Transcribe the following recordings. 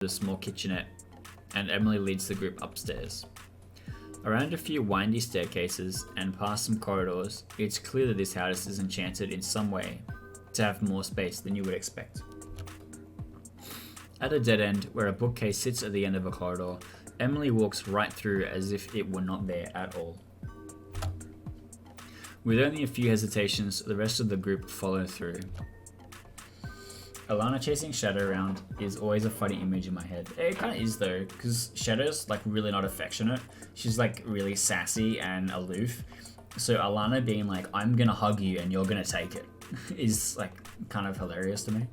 the small kitchenette, and Emily leads the group upstairs. Around a few windy staircases and past some corridors, it's clear that this house is enchanted in some way to have more space than you would expect. At a dead end, where a bookcase sits at the end of a corridor, Emily walks right through as if it were not there at all. With only a few hesitations, the rest of the group follow through. Alana chasing Shadow around is always a funny image in my head. It kind of is though, because Shadow's like really not affectionate. She's like really sassy and aloof. So Alana being like, I'm gonna hug you and you're gonna take it, is like kind of hilarious to me.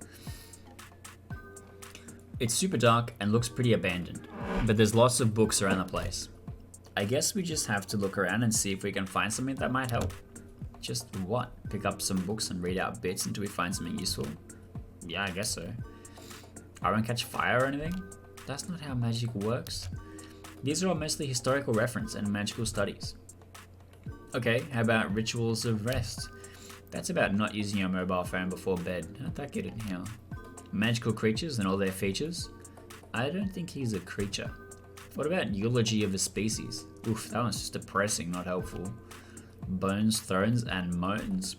It's super dark and looks pretty abandoned, but there's lots of books around the place. I guess we just have to look around and see if we can find something that might help. Just what? Pick up some books and read out bits until we find something useful? Yeah, I guess so. I won't catch fire or anything? That's not how magic works. These are all mostly historical reference and magical studies. Okay, how about rituals of rest? That's about not using your mobile phone before bed. How'd that get in here? Magical creatures and all their features? I don't think he's a creature. What about eulogy of a species? Oof, that one's just depressing, not helpful. Bones, thrones, and moans.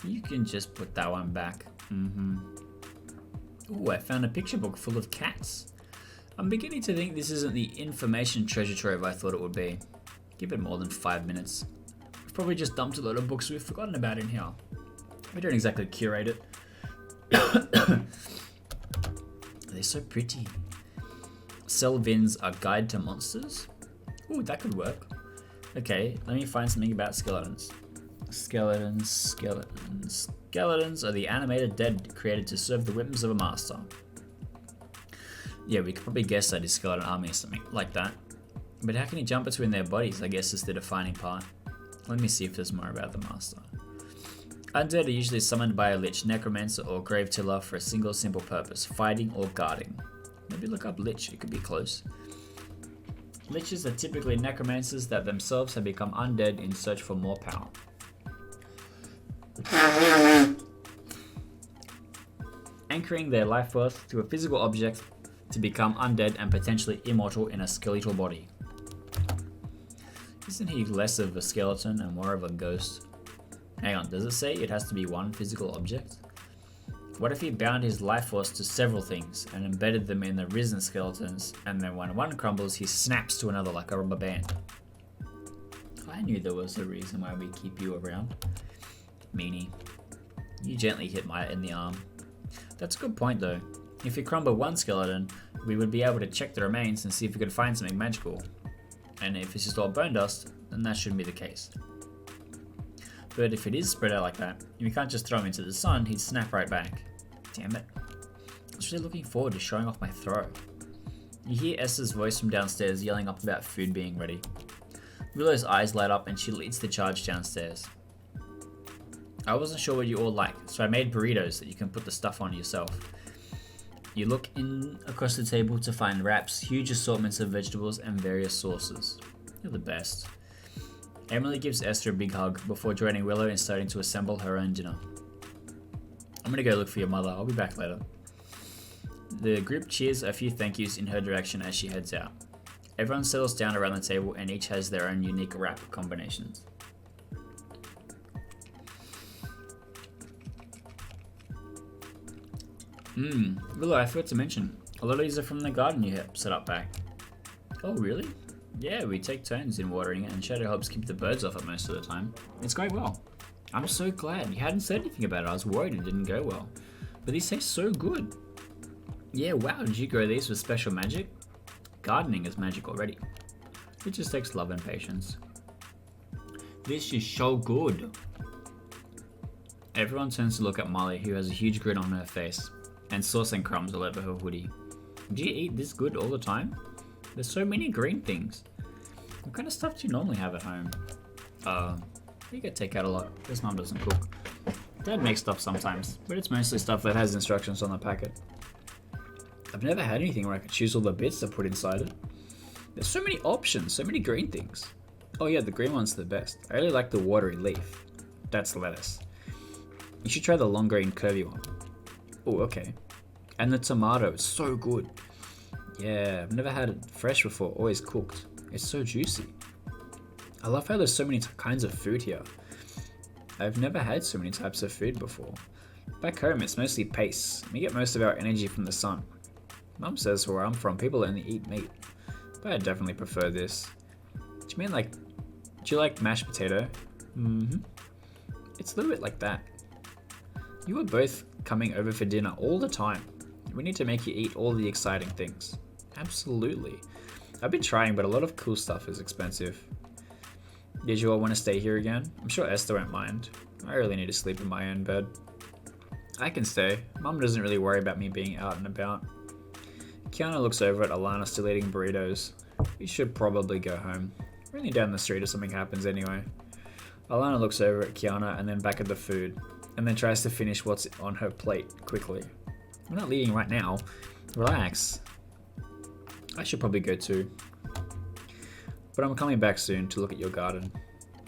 You can just put that one back. Ooh, I found a picture book full of cats. I'm beginning to think this isn't the information treasure trove I thought it would be. Give it more than 5 minutes. We've probably just dumped a lot of books we've forgotten about in here. We don't exactly curate it. They're so pretty. Selvins, A Guide to Monsters? Ooh, that could work. Okay, let me find something about skeletons. Skeletons are the animated dead created to serve the whims of a master. Yeah, we could probably guess that his skeleton army or something like that. But how can he jump between their bodies, I guess is the defining part. Let me see if there's more about the master. Undead are usually summoned by a lich, necromancer, or grave tiller for a single simple purpose, fighting or guarding. Maybe look up lich, it could be close. Liches are typically necromancers that themselves have become undead in search for more power. Anchoring their life force to a physical object to become undead and potentially immortal in a skeletal body. Isn't he less of a skeleton and more of a ghost? Hang on, does it say it has to be one physical object? What if he bound his life force to several things and embedded them in the risen skeletons, and then when one crumbles, he snaps to another like a rubber band? I knew there was a reason why we keep you around. Meanie. You gently hit Maya in the arm. That's a good point though. If we crumble one skeleton, we would be able to check the remains and see if we could find something magical. And if it's just all bone dust, then that shouldn't be the case. But if it is spread out like that, we can't just throw him into the sun, he'd snap right back. Damn it. I was really looking forward to showing off my throw. You hear Esther's voice from downstairs yelling up about food being ready. Willow's eyes light up and she leads the charge downstairs. I wasn't sure what you all like, so I made burritos that you can put the stuff on yourself. You look in across the table to find wraps, huge assortments of vegetables, and various sauces. You're the best. Emily gives Esther a big hug before joining Willow and starting to assemble her own dinner. I'm gonna go look for your mother, I'll be back later. The group cheers a few thank yous in her direction as she heads out. Everyone settles down around the table and each has their own unique wrap combinations. Willow, I forgot to mention, a lot of these are from the garden you set up back. Oh, really? Yeah, we take turns in watering it and Shadow helps keep the birds off it most of the time. It's going well. I'm so glad. You hadn't said anything about it. I was worried it didn't go well. But these taste so good. Yeah, wow, did you grow these with special magic? Gardening is magic already. It just takes love and patience. This is so good. Everyone turns to look at Molly, who has a huge grin on her face, and sauce and crumbs all over her hoodie. Do you eat this good all the time? There's so many green things. What kind of stuff do you normally have at home? We get takeout a lot, because Mum doesn't cook. Dad makes stuff sometimes, but it's mostly stuff that has instructions on the packet. I've never had anything where I could choose all the bits to put inside it. There's so many options, so many green things. Oh yeah, the green one's the best. I really like the watery leaf. That's lettuce. You should try the long green curvy one. Oh, okay. And the tomato is so good. Yeah, I've never had it fresh before, always cooked. It's so juicy. I love how there's so many kinds of food here. I've never had so many types of food before. Back home, it's mostly paste. We get most of our energy from the sun. Mum says where I'm from, people only eat meat. But I definitely prefer this. Do you mean like, do you like mashed potato? Mm-hmm. It's a little bit like that. You are both coming over for dinner all the time. We need to make you eat all the exciting things. Absolutely. I've been trying, but a lot of cool stuff is expensive. Did you all want to stay here again? I'm sure Esther won't mind. I really need to sleep in my own bed. I can stay. Mum doesn't really worry about me being out and about. Kiana looks over at Alana still eating burritos. We should probably go home. We're only down the street if something happens anyway. Alana looks over at Kiana and then back at the food, and then tries to finish what's on her plate quickly. We're not leaving right now. Relax. I should probably go too. But I'm coming back soon to look at your garden.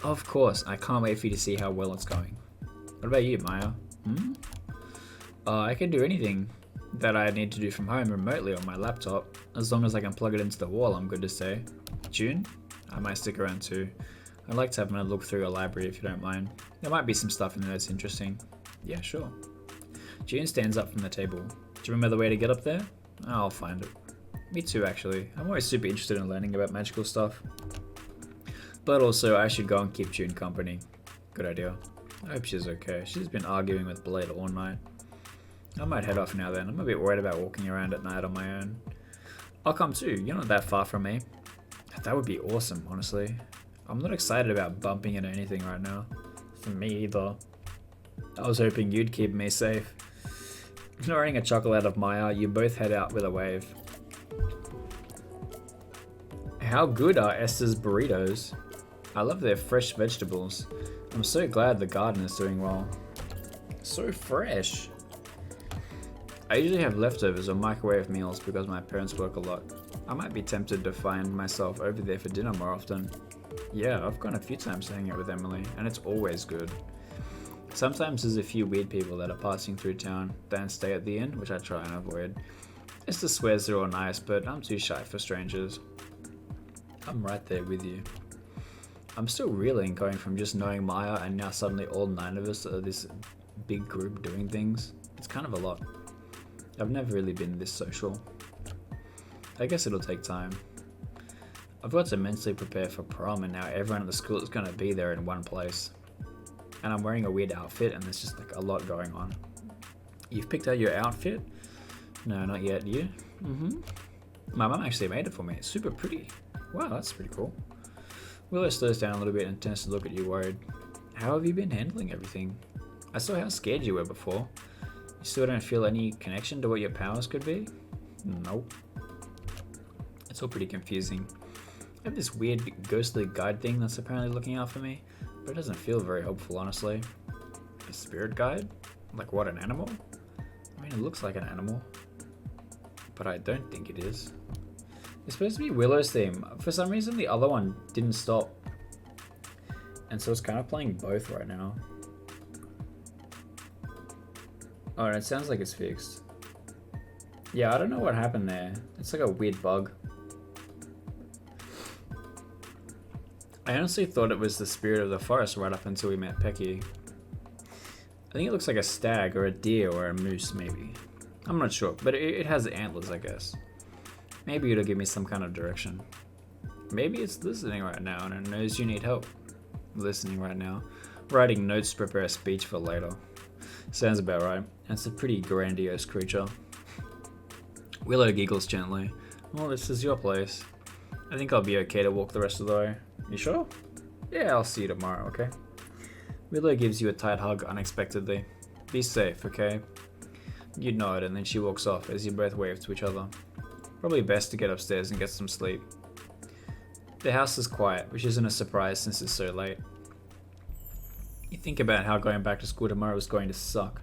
Of course, I can't wait for you to see how well it's going. What about you, Maya? I can do anything that I need to do from home remotely on my laptop. As long as I can plug it into the wall, I'm good to say. June? I might stick around too. I'd like to have a look through your library if you don't mind. There might be some stuff in there that's interesting. Yeah, sure. June stands up from the table. Do you remember the way to get up there? I'll find it. Me too, actually. I'm always super interested in learning about magical stuff. But also, I should go and keep June company. Good idea. I hope she's okay. She's been arguing with Blade all night. I might head off now then. I'm a bit worried about walking around at night on my own. I'll come too. You're not that far from me. That would be awesome, honestly. I'm not excited about bumping into anything right now. For me either. I was hoping you'd keep me safe. Ignoring a chuckle out of Maya, you both head out with a wave. How good are Esther's burritos? I love their fresh vegetables. I'm so glad the garden is doing well. So fresh. I usually have leftovers or microwave meals because my parents work a lot. I might be tempted to find myself over there for dinner more often. Yeah, I've gone a few times to hang out with Emily, and it's always good. Sometimes there's a few weird people that are passing through town, then stay at the inn, which I try and avoid. Esther swears they're all nice, but I'm too shy for strangers. I'm right there with you. I'm still reeling going from just knowing Maya and now suddenly all 9 of us are this big group doing things. It's kind of a lot. I've never really been this social. I guess it'll take time. I've got to mentally prepare for prom and now everyone at the school is going to be there in one place. And I'm wearing a weird outfit and there's just like a lot going on. You've picked out your outfit? No, not yet. You? My mum actually made it for me. It's super pretty. Wow, that's pretty cool. Willow slows down a little bit and tends to look at you worried. How have you been handling everything? I saw how scared you were before. You still don't feel any connection to what your powers could be? Nope. It's all pretty confusing. I have this weird ghostly guide thing that's apparently looking out for me, but it doesn't feel very hopeful, honestly. A spirit guide? Like what, an animal? I mean, it looks like an animal, but I don't think it is. It's supposed to be Willow's theme. For some reason, the other one didn't stop. And so it's kind of playing both right now. Oh, and it sounds like it's fixed. Yeah, I don't know what happened there. It's like a weird bug. I honestly thought it was the spirit of the forest right up until we met Pecky. I think it looks like a stag or a deer or a moose, maybe. I'm not sure, but it has antlers, I guess. Maybe it'll give me some kind of direction. Maybe it's listening right now and it knows you need help. Listening right now. Writing notes to prepare a speech for later. Sounds about right. And it's a pretty grandiose creature. Willow giggles gently. Well, this is your place. I think I'll be okay to walk the rest of the way. You sure? Yeah, I'll see you tomorrow, okay? Willow gives you a tight hug unexpectedly. Be safe, okay? You nod and then she walks off as you both wave to each other. Probably best to get upstairs and get some sleep. The house is quiet, which isn't a surprise since it's so late. You think about how going back to school tomorrow is going to suck.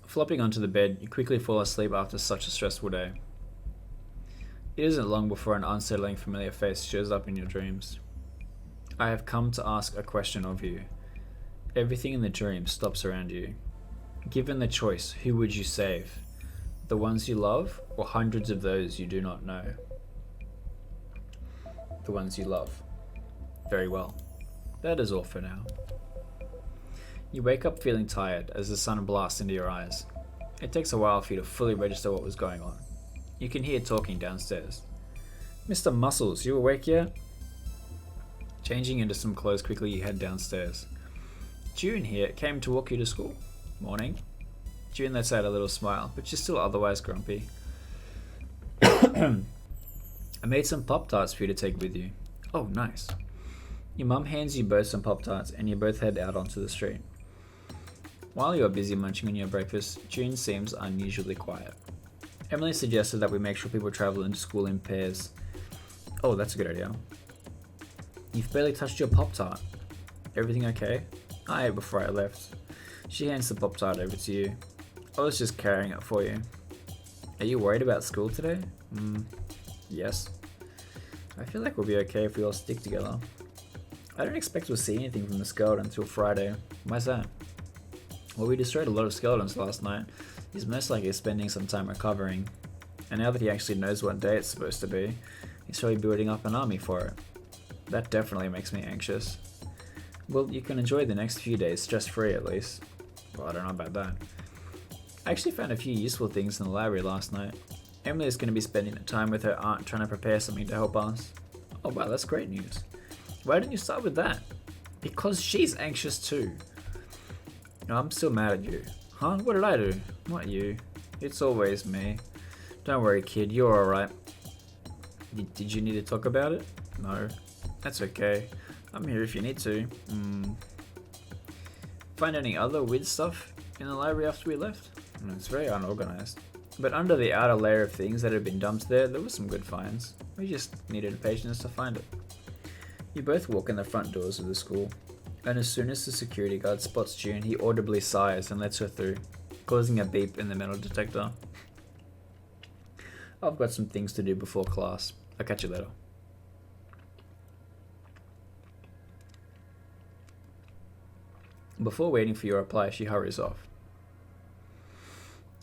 Flopping onto the bed, you quickly fall asleep after such a stressful day. It isn't long before an unsettling familiar face shows up in your dreams. I have come to ask a question of you. Everything in the dream stops around you. Given the choice, who would you save? The ones you love, or hundreds of those you do not know? The ones you love. Very well. That is all for now. You wake up feeling tired as the sun blasts into your eyes. It takes a while for you to fully register what was going on. You can hear talking downstairs. Mr. Muscles, you awake yet? Changing into some clothes quickly, you head downstairs. June here came to walk you to school. Morning. June lets out a little smile, but she's still otherwise grumpy. I made some Pop-Tarts for you to take with you. Oh, nice. Your mum hands you both some Pop-Tarts and you both head out onto the street. While you are busy munching on your breakfast, June seems unusually quiet. Emily suggested that we make sure people travel into school in pairs. Oh, that's a good idea. You've barely touched your Pop-Tart. Everything okay? I ate before I left. She hands the Pop-Tart over to you. I was just carrying it for you. Are you worried about school today? Yes. I feel like we'll be okay if we all stick together. I don't expect we'll see anything from the skeleton until Friday. Why's that? Well, we destroyed a lot of skeletons last night. He's most likely spending some time recovering. And now that he actually knows what day it's supposed to be, he's probably building up an army for it. That definitely makes me anxious. Well, you can enjoy the next few days stress-free at least. Well, I don't know about that. I actually found a few useful things in the library last night. Emily is going to be spending the time with her aunt trying to prepare something to help us. Oh wow, that's great news. Why didn't you start with that? Because she's anxious too. No, I'm still mad at you. Huh? What did I do? Not you. It's always me. Don't worry, kid, you're alright. Did you need to talk about it? No. That's okay. I'm here if you need to. Find any other weird stuff in the library after we left? It's very unorganized. But under the outer layer of things that had been dumped there were some good finds. We just needed patience to find it. You both walk in the front doors of the school, and as soon as the security guard spots June, he audibly sighs and lets her through, causing a beep in the metal detector. I've got some things to do before class. I'll catch you later. Before waiting for your reply, she hurries off.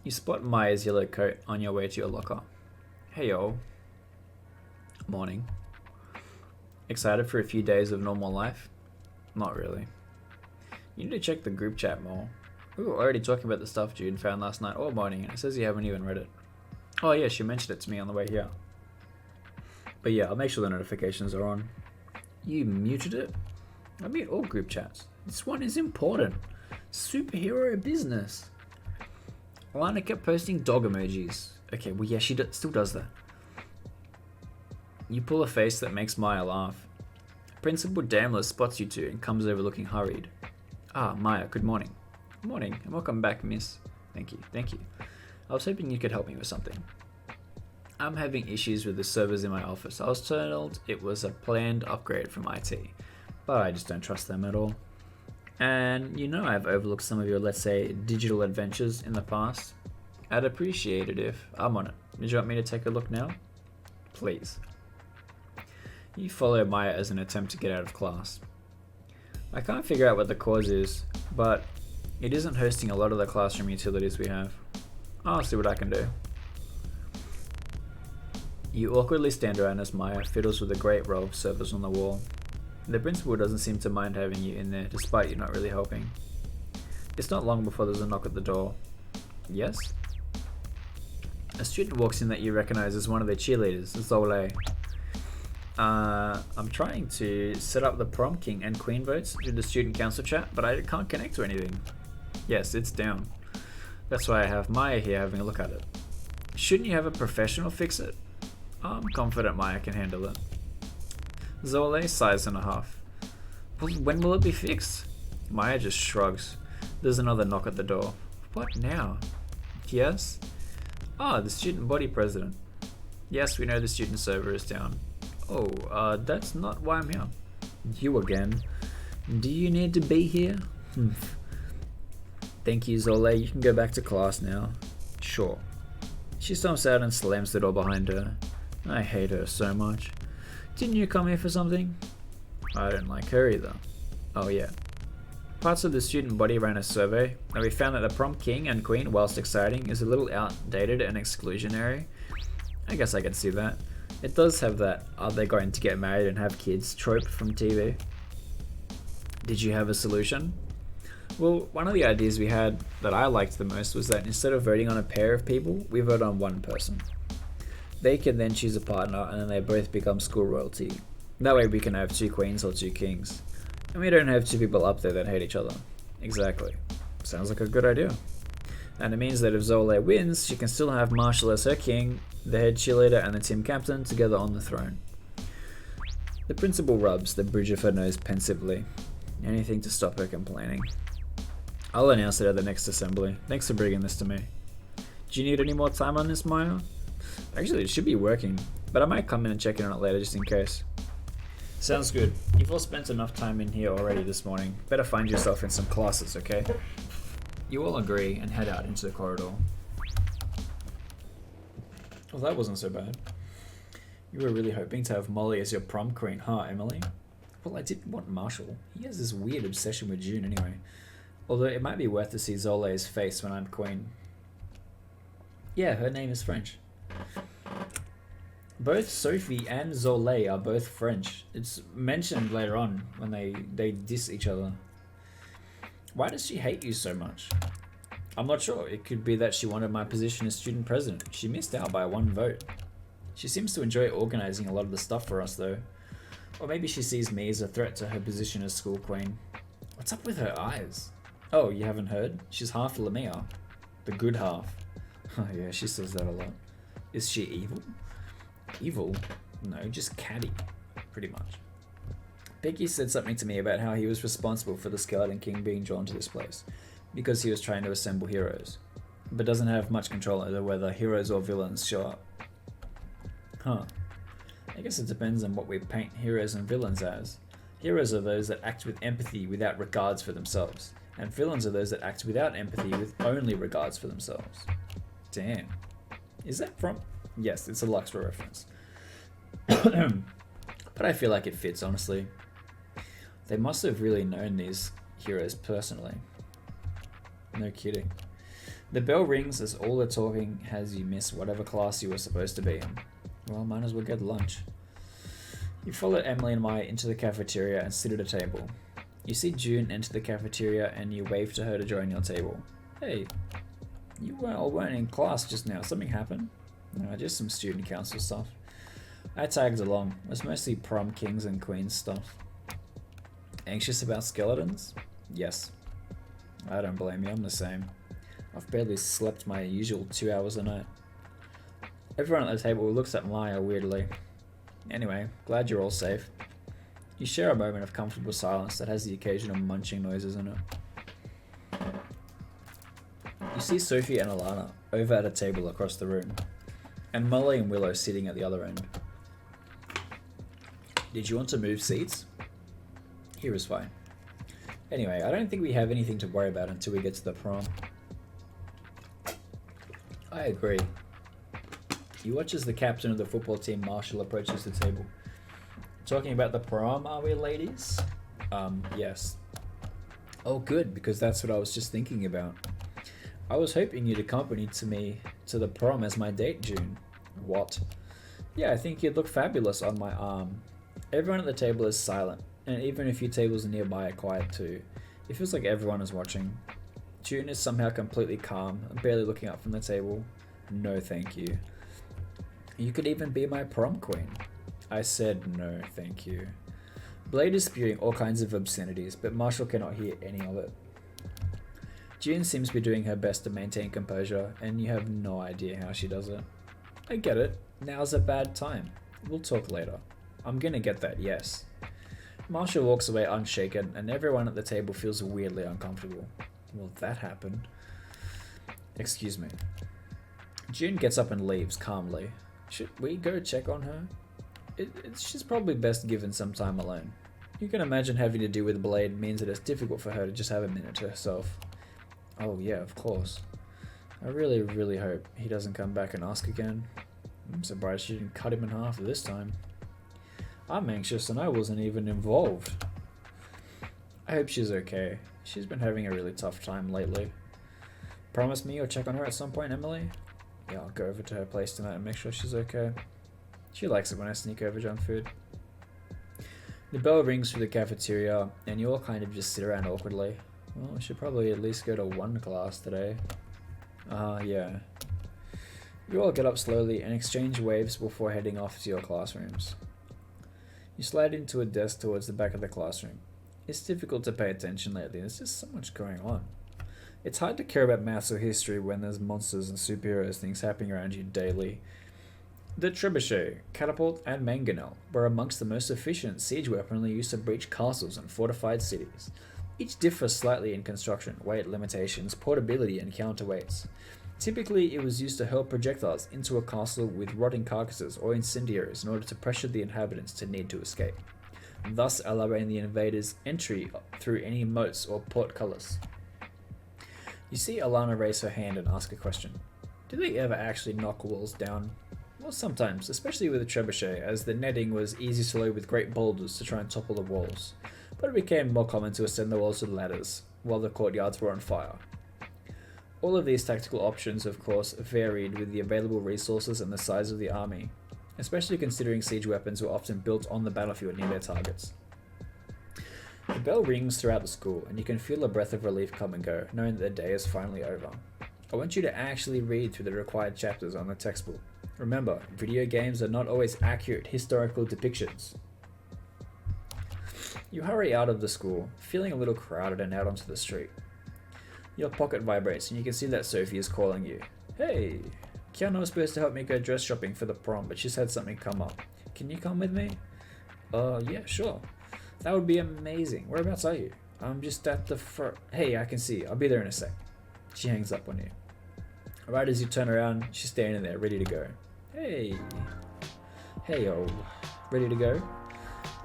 You spot Maya's yellow coat on your way to your locker. Hey yo. Morning. Excited for a few days of normal life? Not really. You need to check the group chat more. We were already talking about the stuff June found last night all morning, and it says you haven't even read it. Oh yeah, she mentioned it to me on the way here. But yeah, I'll make sure the notifications are on. You muted it? I mean all group chats. This one is important. Superhero business. Alana kept posting dog emojis. Okay, well yeah, she still does that. You pull a face that makes Maya laugh. Principal Daimler spots you two and comes over looking hurried. Ah, Maya, good morning. Morning, and welcome back, miss. Thank you. I was hoping you could help me with something. I'm having issues with the servers in my office. I was told it was a planned upgrade from IT, but I just don't trust them at all. And you know I've overlooked some of your, let's say, digital adventures in the past. I'd appreciate it if I'm on it. Did you want me to take a look now? Please. You follow Maya as an attempt to get out of class. I can't figure out what the cause is, but it isn't hosting a lot of the classroom utilities we have. I'll see what I can do. You awkwardly stand around as Maya fiddles with a great row of servers on the wall. The principal doesn't seem to mind having you in there, despite you not really helping. It's not long before there's a knock at the door. Yes? A student walks in that you recognize as one of the cheerleaders, Zole. I'm trying to set up the prom king and queen votes through the student council chat, but I can't connect to anything. Yes, it's down. That's why I have Maya here having a look at it. Shouldn't you have a professional fix it? I'm confident Maya can handle it. Zole sighs in a huff. When will it be fixed? Maya just shrugs. There's another knock at the door. What now? Yes? Ah, the student body president. Yes, we know the student server is down. Oh, that's not why I'm here. You again. Do you need to be here? Thank you, Zole. You can go back to class now. Sure. She stomps out and slams the door behind her. I hate her so much. Didn't you come here for something? I don't like her either. Oh yeah. Parts of the student body ran a survey, and we found that the prom king and queen, whilst exciting, is a little outdated and exclusionary. I guess I can see that. It does have that "are they going to get married and have kids" trope from TV. Did you have a solution? Well, one of the ideas we had that I liked the most was that instead of voting on a pair of people, we vote on one person. They can then choose a partner and then they both become school royalty. That way we can have 2 queens or 2 kings. And we don't have 2 people up there that hate each other. Exactly. Sounds like a good idea. And it means that if Zole wins, she can still have Marshall as her king, the head cheerleader and the team captain together on the throne. The principal rubs the bridge of her nose pensively. Anything to stop her complaining. I'll announce it at the next assembly. Thanks for bringing this to me. Do you need any more time on this, Maya? Actually, it should be working, but I might come in and check in on it later just in case. Sounds good. You've all spent enough time in here already this morning. Better find yourself in some classes, okay? You all agree and head out into the corridor. Well, that wasn't so bad. You were really hoping to have Molly as your prom queen, huh, Emily? Well, I didn't want Marshall. He has this weird obsession with June anyway. Although it might be worth to see Zole's face when I'm queen. Yeah, her name is French. Both Sophie and Zole are both French. It's mentioned later on when they diss each other. Why does she hate you so much? I'm not sure. It could be that she wanted my position as student president. She missed out by 1 vote. She seems to enjoy organizing a lot of the stuff for us though. Or maybe she sees me as a threat to her position as school queen. What's up with her eyes? Oh, you haven't heard? She's half Lamia. The good half. Oh yeah, she says that a lot. Is she evil? Evil? No, just catty. Pretty much. Becky said something to me about how he was responsible for the Skeleton King being drawn to this place, because he was trying to assemble heroes, but doesn't have much control over whether heroes or villains show up. Huh. I guess it depends on what we paint heroes and villains as. Heroes are those that act with empathy without regards for themselves, and villains are those that act without empathy with only regards for themselves. Damn. Is that from? Yes, it's a Luxra reference. But I feel like it fits, honestly. They must have really known these heroes personally. No kidding. The bell rings as all the talking has you miss whatever class you were supposed to be in. Well, might as well get lunch. You follow Emily and Maya into the cafeteria and sit at a table. You see June enter the cafeteria and you wave to her to join your table. Hey, you all weren't in class just now. Something happened? No, just some student council stuff. I tagged along. It was mostly prom kings and queens stuff. Anxious about skeletons? Yes. I don't blame you, I'm the same. I've barely slept my usual 2 hours a night. Everyone at the table looks at Maya weirdly. Anyway, glad you're all safe. You share a moment of comfortable silence that has the occasional munching noises in it. You see Sophie and Alana over at a table across the room, and Molly and Willow sitting at the other end. Did you want to move seats? Here is fine. Anyway, I don't think we have anything to worry about until we get to the prom. I agree. You watch as the captain of the football team, Marshall, approaches the table. Talking about the prom, are we, ladies? Yes. Oh, good, because that's what I was just thinking about. I was hoping you'd accompany me to the prom as my date, June. What? Yeah, I think you'd look fabulous on my arm. Everyone at the table is silent, and even a few tables nearby are quiet too. It feels like everyone is watching. June is somehow completely calm, barely looking up from the table. No, thank you. You could even be my prom queen. I said no, thank you. Blade is spewing all kinds of obscenities, but Marshall cannot hear any of it. June seems to be doing her best to maintain composure, and you have no idea how she does it. I get it. Now's a bad time. We'll talk later. I'm gonna get that, yes. Marshall walks away unshaken, and everyone at the table feels weirdly uncomfortable. Well, that happened. Excuse me. June gets up and leaves calmly. Should we go check on her? She's probably best given some time alone. You can imagine having to do with Blade means that it's difficult for her to just have a minute to herself. Oh yeah, of course. I really, really hope he doesn't come back and ask again. I'm surprised she didn't cut him in half this time. I'm anxious and I wasn't even involved. I hope she's okay. She's been having a really tough time lately. Promise me you'll check on her at some point, Emily? Yeah, I'll go over to her place tonight and make sure she's okay. She likes it when I sneak over junk food. The bell rings through the cafeteria, and you all kind of just sit around awkwardly. Well, we should probably at least go to one class today. Yeah. You all get up slowly and exchange waves before heading off to your classrooms. You slide into a desk towards the back of the classroom. It's difficult to pay attention lately, there's just so much going on. It's hard to care about maths or history when there's monsters and superheroes things happening around you daily. The trebuchet, catapult, and mangonel were amongst the most efficient siege weaponry used to breach castles and fortified cities. Each differs slightly in construction, weight limitations, portability, and counterweights. Typically, it was used to hurl projectiles into a castle with rotting carcasses or incendiaries in order to pressure the inhabitants to need to escape, thus allowing the invaders entry through any moats or portcullis. You see Alana raise her hand and ask a question. Do they ever actually knock walls down? Well, sometimes, especially with a trebuchet, as the netting was easy to load with great boulders to try and topple the walls, but it became more common to ascend the walls with ladders, while the courtyards were on fire. All of these tactical options, of course, varied with the available resources and the size of the army, especially considering siege weapons were often built on the battlefield near their targets. The bell rings throughout the school, and you can feel a breath of relief come and go, knowing that the day is finally over. I want you to actually read through the required chapters on the textbook. Remember, video games are not always accurate historical depictions. You hurry out of the school, feeling a little crowded and out onto the street. Your pocket vibrates and you can see that Sophie is calling you. Hey, Kiana was supposed to help me go dress shopping for the prom, but she's had something come up. Can you come with me? Yeah, sure. That would be amazing. Whereabouts are you? I'm just at the front. Hey, I can see you. I'll be there in a sec. She hangs up on you. Right as you turn around, she's standing there, ready to go. Hey. Hey, yo. Ready to go?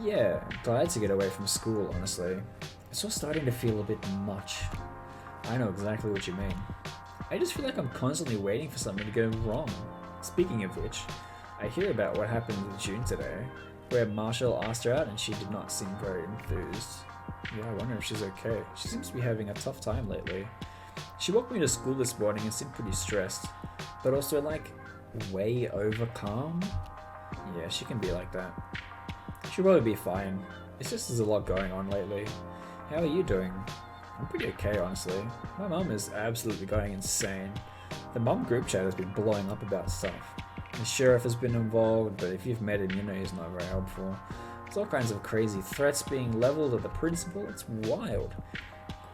Yeah, glad to get away from school, honestly. It's all starting to feel a bit much. I know exactly what you mean. I just feel like I'm constantly waiting for something to go wrong. Speaking of which, I hear about what happened with June today, where Marshall asked her out and she did not seem very enthused. Yeah, I wonder if she's okay. She seems to be having a tough time lately. She walked me to school this morning and seemed pretty stressed, but also like way over calm. Yeah, she can be like that. She'll probably be fine. It's just there's a lot going on lately. How are you doing? I'm pretty okay, honestly. My mum is absolutely going insane. The mum group chat has been blowing up about stuff. The sheriff has been involved, but if you've met him, you know he's not very helpful. There's all kinds of crazy threats being leveled at the principal. It's wild.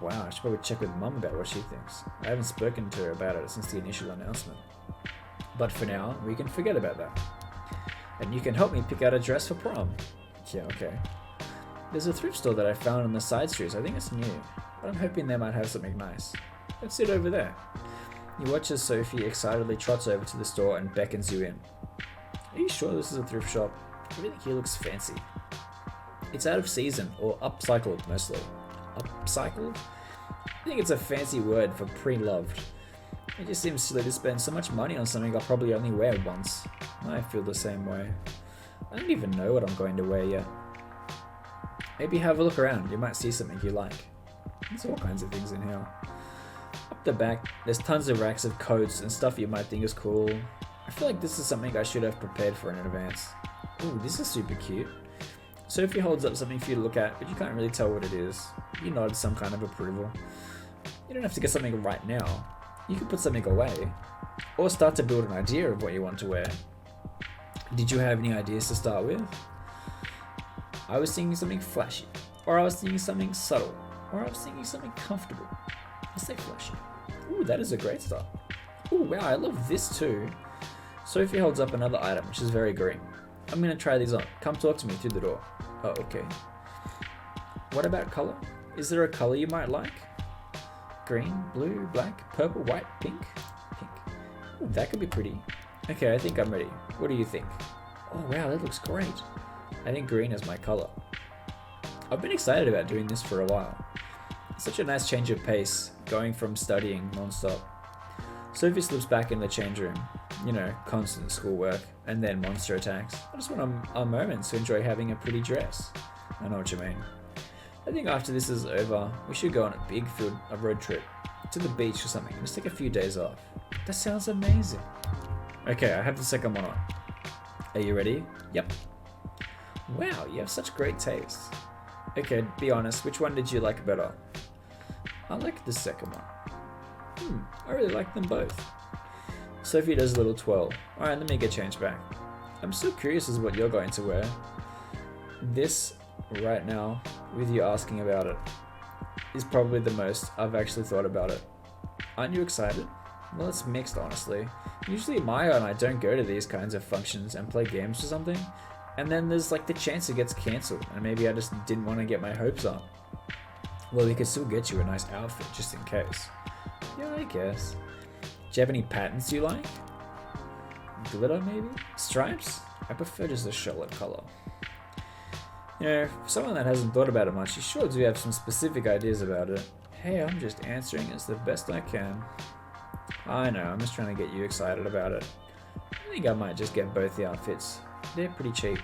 Wow, I should probably check with mum about what she thinks. I haven't spoken to her about it since the initial announcement. But for now, we can forget about that. And you can help me pick out a dress for prom. Yeah, okay. There's a thrift store that I found on the side streets. I think it's new, but I'm hoping they might have something nice. Let's sit over there. You watch as Sophie excitedly trots over to the store and beckons you in. Are you sure this is a thrift shop? Everything here looks fancy. It's out of season, or upcycled mostly. Upcycled? I think it's a fancy word for pre-loved. It just seems silly to spend so much money on something I'll probably only wear once. I feel the same way. I don't even know what I'm going to wear yet. Maybe have a look around, you might see something you like. There's all kinds of things in here. Up the back, there's tons of racks of coats and stuff you might think is cool. I feel like this is something I should have prepared for in advance. Ooh, this is super cute. Sophie holds up something for you to look at, but you can't really tell what it is. You nod some kind of approval. You don't have to get something right now. You can put something away, or start to build an idea of what you want to wear. Did you have any ideas to start with? I was thinking something flashy, or I was thinking something subtle, or I was thinking something comfortable. Let's say flashy. Ooh, that is a great start. Ooh, wow, I love this too. Sophie holds up another item, which is very green. I'm gonna try these on. Come talk to me through the door. Oh, okay. What about color? Is there a color you might like? Green, blue, black, purple, white, pink? Pink. Ooh, that could be pretty. Okay, I think I'm ready. What do you think? Oh wow, that looks great. I think green is my color. I've been excited about doing this for a while. It's such a nice change of pace, going from studying non-stop. Sophie slips back in the change room. You know, constant schoolwork, and then monster attacks. I just want a moment to enjoy having a pretty dress. I know what you mean. I think after this is over, we should go on a road trip to the beach or something. Just take a few days off. That sounds amazing. Okay, I have the second one on. Are you ready? Yep. Wow, you have such great taste. Okay, be honest, which one did you like better? I like the second one. I really like them both. Sophie does a little twirl. Alright, let me get changed back. I'm so curious as to what you're going to wear. This, right now, with you asking about it, is probably the most I've actually thought about it. Aren't you excited? Well, it's mixed, honestly. Usually Maya and I don't go to these kinds of functions and play games or something, and then there's like the chance it gets cancelled, and maybe I just didn't want to get my hopes up. Well, we could still get you a nice outfit just in case. Yeah, I guess. Do you have any patterns you like? Glitter, maybe? Stripes? I prefer just a Charlotte color. You know, for someone that hasn't thought about it much, you sure do have some specific ideas about it. Hey, I'm just answering as the best I can. I know, I'm just trying to get you excited about it. I think I might just get both the outfits. They're pretty cheap.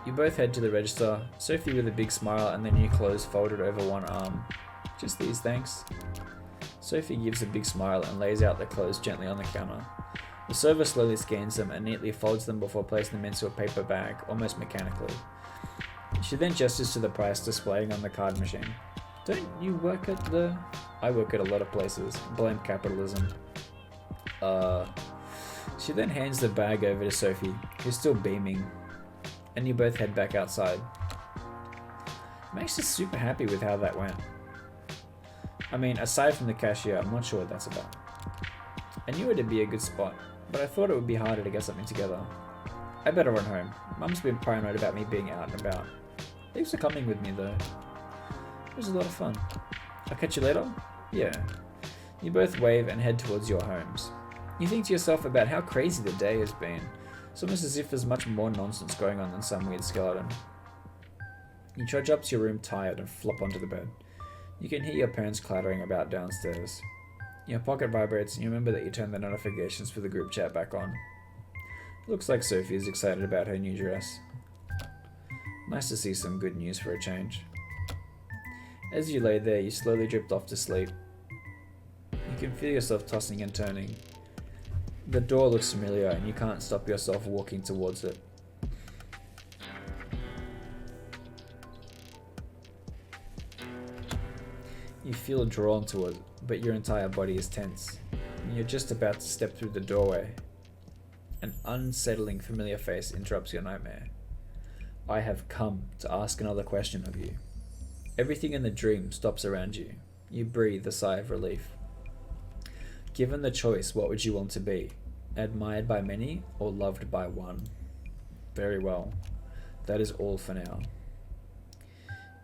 You both head to the register, Sophie with a big smile and the new clothes folded over one arm. Just these, thanks. Sophie gives a big smile and lays out the clothes gently on the counter. The server slowly scans them and neatly folds them before placing them into a paper bag, almost mechanically. She then gestures to the price displaying on the card machine. Don't you work at the... I work at a lot of places. Blame capitalism. She then hands the bag over to Sophie, who's still beaming, and you both head back outside. I'm actually super happy with how that went. I mean, aside from the cashier, I'm not sure what that's about. I knew it'd be a good spot, but I thought it would be harder to get something together. I better run home. Mum's been paranoid about me being out and about. Thanks for coming with me though. It was a lot of fun. I'll catch you later? Yeah. You both wave and head towards your homes. You think to yourself about how crazy the day has been. It's almost as if there's much more nonsense going on than some weird skeleton. You trudge up to your room tired and flop onto the bed. You can hear your parents clattering about downstairs. Your pocket vibrates and you remember that you turned the notifications for the group chat back on. Looks like Sophie is excited about her new dress. Nice to see some good news for a change. As you lay there, you slowly drift off to sleep. You can feel yourself tossing and turning. The door looks familiar and you can't stop yourself walking towards it. You feel drawn to it, but your entire body is tense. And you're just about to step through the doorway. An unsettling familiar face interrupts your nightmare. I have come to ask another question of you. Everything in the dream stops around you. You breathe a sigh of relief. Given the choice, what would you want to be? Admired by many or loved by one? Very well. That is all for now.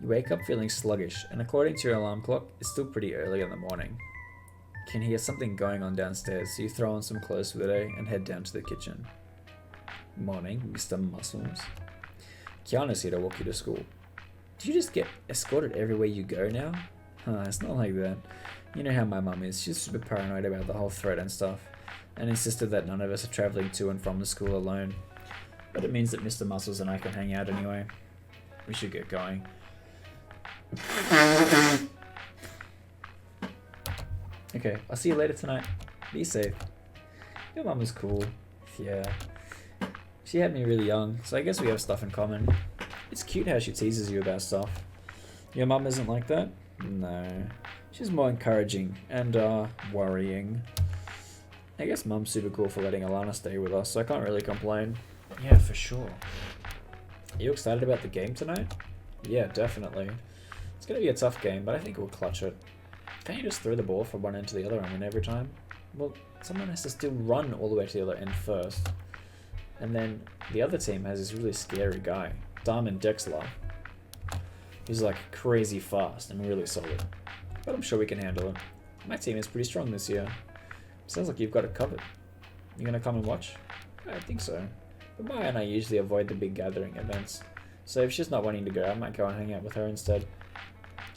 You wake up feeling sluggish, and according to your alarm clock, it's still pretty early in the morning. You can hear something going on downstairs, so you throw on some clothes for the day and head down to the kitchen. Morning, Mr. Muscles. Kiana's here to walk you to school. Do you just get escorted everywhere you go now? It's not like that. You know how my mum is. She's super paranoid about the whole threat and stuff, and insisted that none of us are travelling to and from the school alone. But it means that Mr. Muscles and I can hang out anyway. We should get going. Okay, I'll see you later tonight. Be safe. Your mum is cool. Yeah. She had me really young, so I guess we have stuff in common. It's cute how she teases you about stuff. Your mum isn't like that? No. She's more encouraging and, worrying. I guess mum's super cool for letting Alana stay with us, so I can't really complain. Yeah, for sure. Are you excited about the game tonight? Yeah, definitely. It's gonna be a tough game, but I think we'll clutch it. Can't you just throw the ball from one end to the other and win every time? Well, someone has to still run all the way to the other end first. And then the other team has this really scary guy, Diamond Dexler. He's like crazy fast and really solid. But I'm sure we can handle it. My team is pretty strong this year. Sounds like you've got it covered. You gonna come and watch? I think so. But Maya and I usually avoid the big gathering events. So if she's not wanting to go, I might go and hang out with her instead.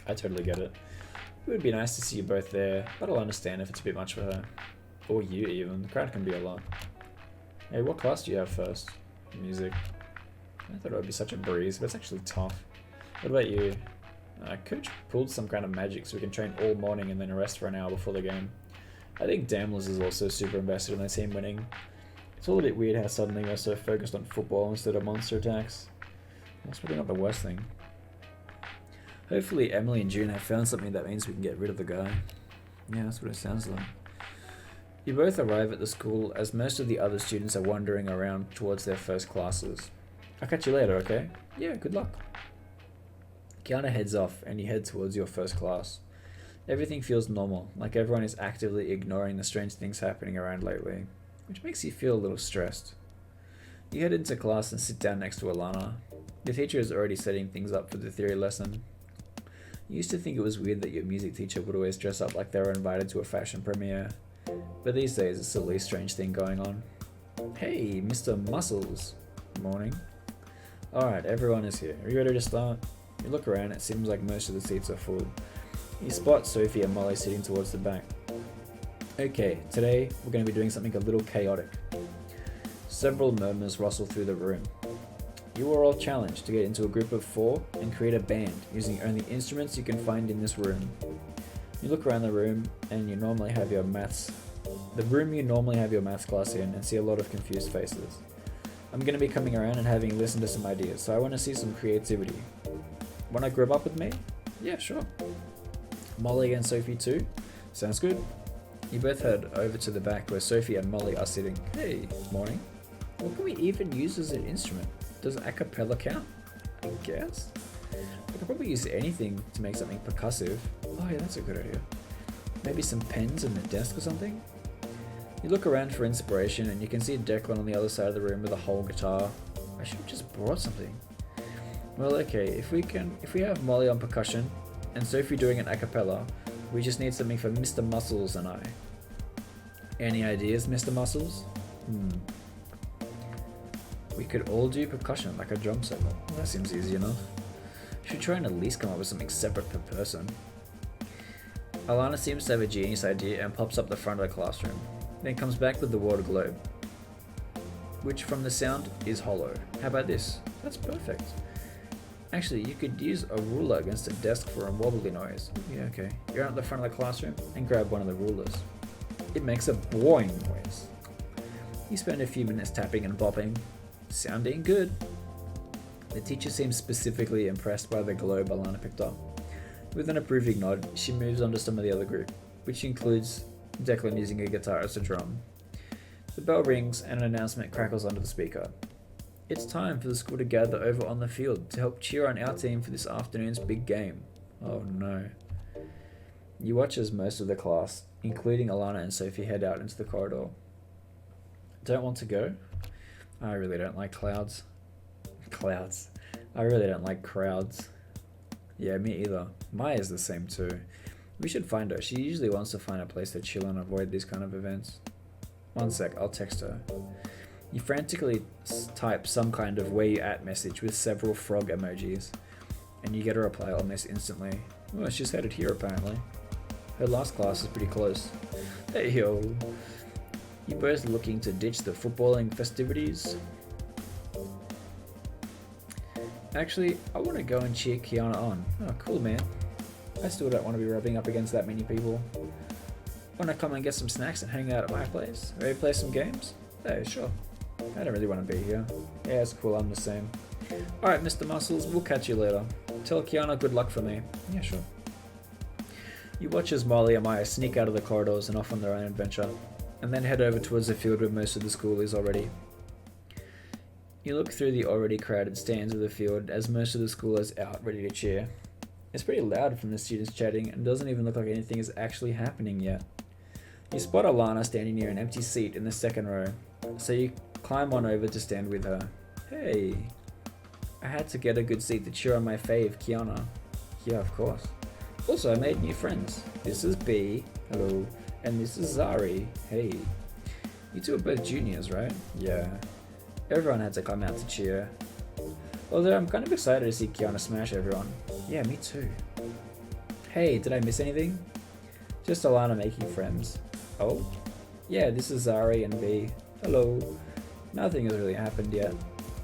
I totally get it. It would be nice to see you both there, but I'll understand if it's a bit much for her. Or you even. The crowd can be a lot. Hey, what class do you have first? Music. I thought it would be such a breeze, but it's actually tough. What about you? Coach pulled some kind of magic so we can train all morning and then rest for an hour before the game. I think Damlers is also super invested in their team winning. It's all a bit weird how suddenly we're so focused on football instead of monster attacks. That's probably not the worst thing. Hopefully Emily and June have found something that means we can get rid of the guy. Yeah, that's what it sounds like. You both arrive at the school as most of the other students are wandering around towards their first classes. I'll catch you later, okay? Yeah, good luck. Kiana heads off and you head towards your first class. Everything feels normal, like everyone is actively ignoring the strange things happening around lately, which makes you feel a little stressed. You head into class and sit down next to Alana. The teacher is already setting things up for the theory lesson. You used to think it was weird that your music teacher would always dress up like they were invited to a fashion premiere, but these days it's the least strange thing going on. Hey, Mr. Muscles. Morning. Alright, everyone is here. Are you ready to start? You look around, it seems like most of the seats are full. You spot Sophie and Molly sitting towards the back. Okay, today we're going to be doing something a little chaotic. Several murmurs rustle through the room. You are all challenged to get into a group of 4 and create a band using only instruments you can find in this room. You look around the room and you normally have your maths class in and see a lot of confused faces. I'm going to be coming around and having listened to some ideas, so I want to see some creativity. Want to group up with me? Yeah, sure. Molly and Sophie too? Sounds good. You both head over to the back where Sophie and Molly are sitting. Hey, morning. What can we even use as an instrument? Does a cappella count? I guess. I could probably use anything to make something percussive. Oh yeah, that's a good idea. Maybe some pens in the desk or something? You look around for inspiration and you can see Declan on the other side of the room with a whole guitar. I should have just brought something. Well, okay, if we have Molly on percussion and Sophie doing an a cappella, we just need something for Mr. Muscles and I. Any ideas, Mr. Muscles? We could all do percussion, like a drum set. Well, that seems easy enough. We should try and at least come up with something separate per person. Alana seems to have a genius idea and pops up the front of the classroom, then comes back with the water globe, which from the sound is hollow. How about this? That's perfect. Actually, you could use a ruler against a desk for a wobbly noise. Yeah, okay. You're at the front of the classroom and grab one of the rulers. It makes a boing noise. You spend a few minutes tapping and bopping. Sounding good. The teacher seems specifically impressed by the globe Alana picked up. With an approving nod, she moves on to some of the other group, which includes Declan using a guitar as a drum. The bell rings and an announcement crackles onto the speaker. It's time for the school to gather over on the field to help cheer on our team for this afternoon's big game. Oh no. You watch as most of the class, including Alana and Sophie, head out into the corridor. Don't want to go? I really don't like clouds. Clouds. I really don't like crowds. Yeah, me either. Maya's the same too. We should find her. She usually wants to find a place to chill and avoid these kind of events. One sec, I'll text her. You frantically type some kind of where you at message with several frog emojis, and you get a reply almost instantly. Well, she's headed here apparently. Her last class is pretty close. Hey yo. You both looking to ditch the footballing festivities? Actually, I want to go and cheer Kiana on. Oh, cool man. I still don't want to be rubbing up against that many people. Want to come and get some snacks and hang out at my place? Ready to play some games? Hey, sure. I don't really want to be here. Yeah, it's cool, I'm the same. Alright, Mr. Muscles, we'll catch you later. Tell Kiana good luck for me. Yeah, sure. You watch as Molly and Maya sneak out of the corridors and off on their own adventure, and then head over towards the field where most of the school is already. You look through the already crowded stands of the field as most of the school is out ready to cheer. It's pretty loud from the students chatting and doesn't even look like anything is actually happening yet. You spot Alana standing near an empty seat in the second row, so you climb on over to stand with her. Hey, I had to get a good seat to cheer on my fave, Kiana. Yeah, of course. Also, I made new friends. This is B, hello, and this is Zari, hey. You two are both juniors, right? Yeah. Everyone had to come out to cheer. Although I'm kind of excited to see Kiana smash everyone. Yeah, me too. Hey, did I miss anything? Just Alana making friends. Oh? Yeah, this is Zari and B. Hello. Nothing has really happened yet.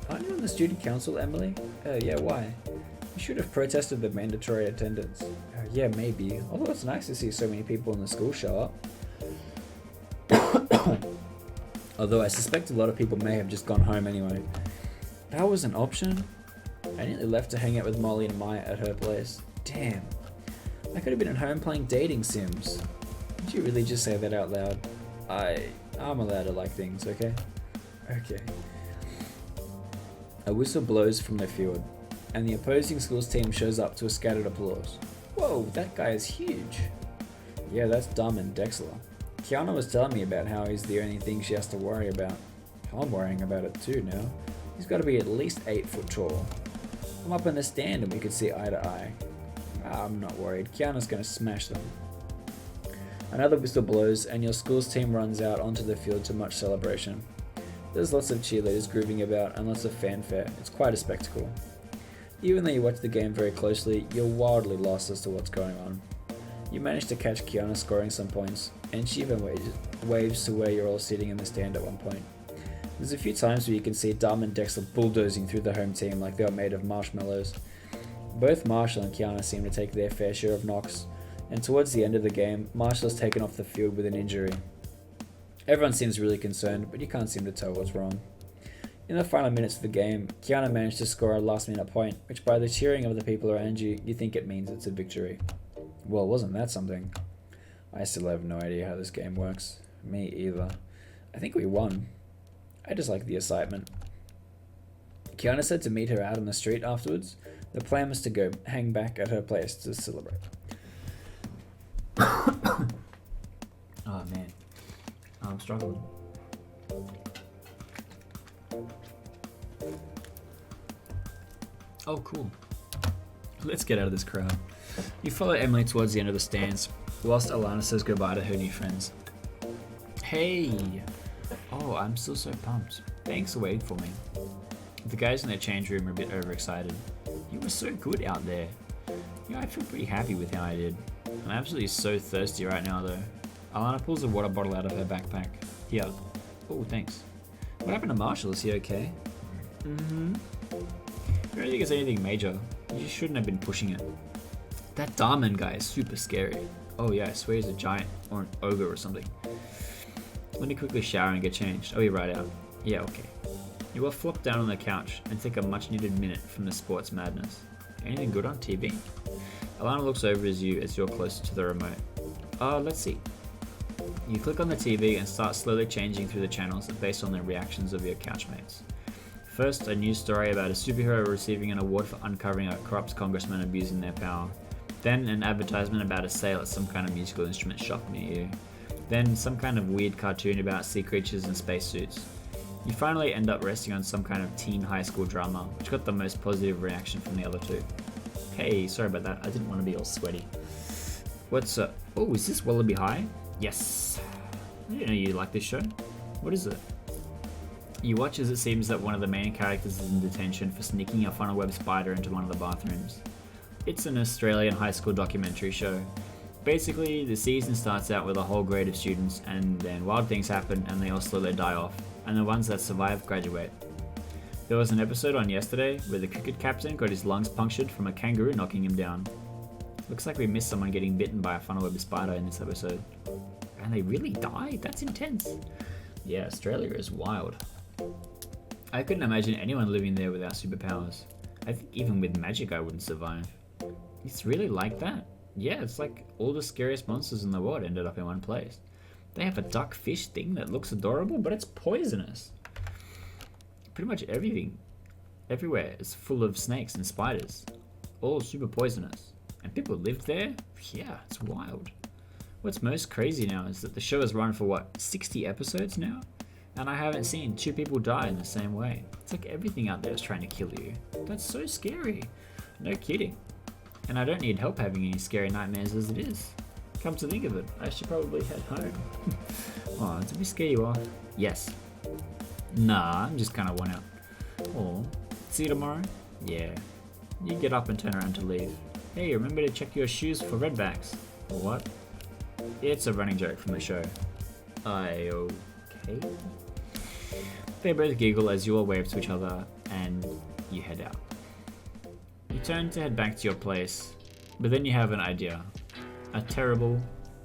Aren't you on the student council, Emily? Yeah, why? You should have protested the mandatory attendance. Yeah, maybe. Although it's nice to see so many people in the school show up. Although I suspect a lot of people may have just gone home anyway. That was an option? I nearly left to hang out with Molly and Maya at her place. Damn. I could have been at home playing dating sims. Did you really just say that out loud? I'm allowed to like things, okay? Okay. A whistle blows from the field, and the opposing school's team shows up to a scattered applause. Whoa, that guy is huge. Yeah, that's Darman Dexler. Kiana was telling me about how he's the only thing she has to worry about. I'm worrying about it too now. He's got to be at least 8 foot tall. I'm up in the stand and we could see eye to eye. I'm not worried. Kiana's going to smash them. Another whistle blows and your school's team runs out onto the field to much celebration. There's lots of cheerleaders grooving about and lots of fanfare. It's quite a spectacle. Even though you watch the game very closely, you're wildly lost as to what's going on. You manage to catch Kiana scoring some points, and she even waves to where you're all sitting in the stand at one point. There's a few times where you can see Dom and Dexter bulldozing through the home team like they were made of marshmallows. Both Marshall and Kiana seem to take their fair share of knocks, and towards the end of the game, Marshall is taken off the field with an injury. Everyone seems really concerned, but you can't seem to tell what's wrong. In the final minutes of the game, Kiana managed to score a last-minute point, which by the cheering of the people around you, you think it means it's a victory. Well, wasn't that something? I still have no idea how this game works. Me either. I think we won. I just like the excitement. Kiana said to meet her out on the street afterwards. The plan was to go hang back at her place to celebrate. Oh man, I'm struggling. Oh cool. Let's get out of this crowd. You follow Emily towards the end of the stands, whilst Alana says goodbye to her new friends. Hey! Oh, I'm still so pumped. Thanks for waiting for me. The guys in the change room are a bit overexcited. You were so good out there. Yeah, I feel pretty happy with how I did. I'm absolutely so thirsty right now though. Alana pulls a water bottle out of her backpack. Here. Oh, thanks. What happened to Marshall? Is he okay? Mm-hmm. I don't think it's anything major. You shouldn't have been pushing it. That Darman guy is super scary. Oh yeah, I swear he's a giant or an ogre or something. Let me quickly shower and get changed. Oh, you're right out. Yeah, okay. You will flop down on the couch and take a much needed minute from the sports madness. Anything good on TV? Alana looks over as you're closer to the remote. Let's see. You click on the TV and start slowly changing through the channels based on the reactions of your couchmates. First, a news story about a superhero receiving an award for uncovering a corrupt congressman abusing their power. Then an advertisement about a sale at some kind of musical instrument shop near you. Then some kind of weird cartoon about sea creatures and spacesuits. You finally end up resting on some kind of teen high school drama, which got the most positive reaction from the other two. Hey, sorry about that, I didn't want to be all sweaty. What's up? Oh, is this Wallaby High? Yes. I didn't know you liked this show. What is it? You watch as it seems that one of the main characters is in detention for sneaking a funnel web spider into one of the bathrooms. It's an Australian high school documentary show. Basically, the season starts out with a whole grade of students, and then wild things happen and they all slowly die off, and the ones that survive graduate. There was an episode on yesterday where the cricket captain got his lungs punctured from a kangaroo knocking him down. Looks like we missed someone getting bitten by a funnel web spider in this episode. And they really died? That's intense. Yeah, Australia is wild. I couldn't imagine anyone living there without superpowers. I think even with magic I wouldn't survive. It's really like that. Yeah, it's like all the scariest monsters in the world ended up in one place. They have a duck fish thing that looks adorable, but it's poisonous. Pretty much everything, everywhere, is full of snakes and spiders. All super poisonous. And people lived there? Yeah, it's wild. What's most crazy now is that the show has run for 60 episodes now? And I haven't seen 2 people die in the same way. It's like everything out there is trying to kill you. That's so scary. No kidding. And I don't need help having any scary nightmares as it is. Come to think of it, I should probably head home. Oh, did we scare you off? Yes. Nah, I'm just kind of worn out. Oh, see you tomorrow? Yeah. You get up and turn around to leave. Hey, remember to check your shoes for redbacks. Or what? It's a running joke from the show. Okay? They both giggle as you all wave to each other and you head out. You turn to head back to your place, but then you have an idea. A terrible,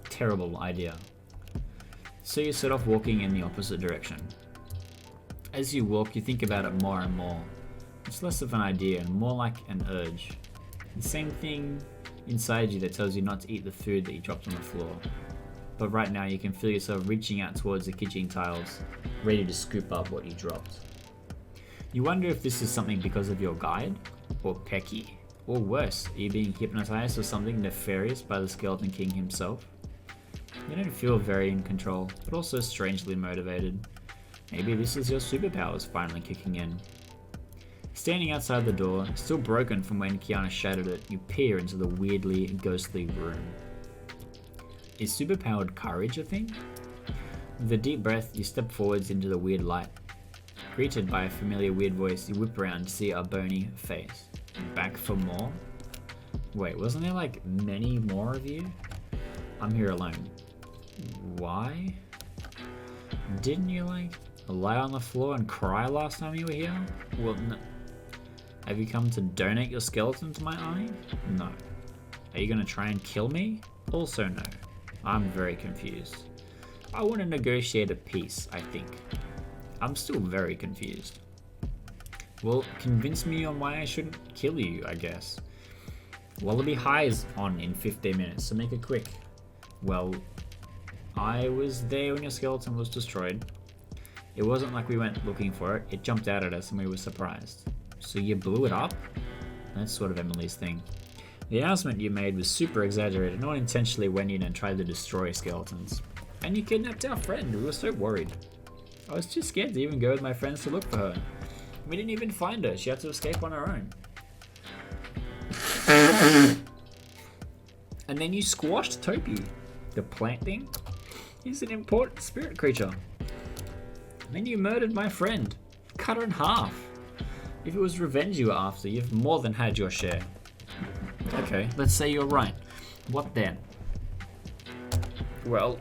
terrible idea. So you set off walking in the opposite direction. As you walk, you think about it more and more. It's less of an idea and more like an urge. The same thing inside you that tells you not to eat the food that you dropped on the floor. But right now you can feel yourself reaching out towards the kitchen tiles, ready to scoop up what you dropped. You wonder if this is something because of your guide, or Pecky, or worse, are you being hypnotized or something nefarious by the Skeleton King himself? You don't feel very in control, but also strangely motivated. Maybe this is your superpowers finally kicking in. Standing outside the door, still broken from when Kiana shattered it, you peer into the weirdly ghostly room. Is superpowered courage a thing? With a deep breath, you step forwards into the weird light. Greeted by a familiar weird voice, you whip around to see a bony face. Back for more? Wait, wasn't there like many more of you? I'm here alone. Why? Didn't you like lie on the floor and cry last time you were here? Well, no. Have you come to donate your skeleton to my army? No. Are you gonna try and kill me? Also no. I'm very confused. I want to negotiate a peace, I think. I'm still very confused. Well, convince me on why I shouldn't kill you, I guess. Wallaby High is on in 15 minutes, so make it quick. Well, I was there when your skeleton was destroyed. It wasn't like we went looking for it, it jumped out at us and we were surprised. So you blew it up? That's sort of Emily's thing. The announcement you made was super exaggerated. No one intentionally went in and tried to destroy skeletons. And you kidnapped our friend, we were so worried. I was too scared to even go with my friends to look for her. We didn't even find her, she had to escape on her own. And then you squashed Topi. The plant thing? He's an important spirit creature. And then you murdered my friend. Cut her in half. If it was revenge you were after, you've more than had your share. Okay, let's say you're right. What then? Well,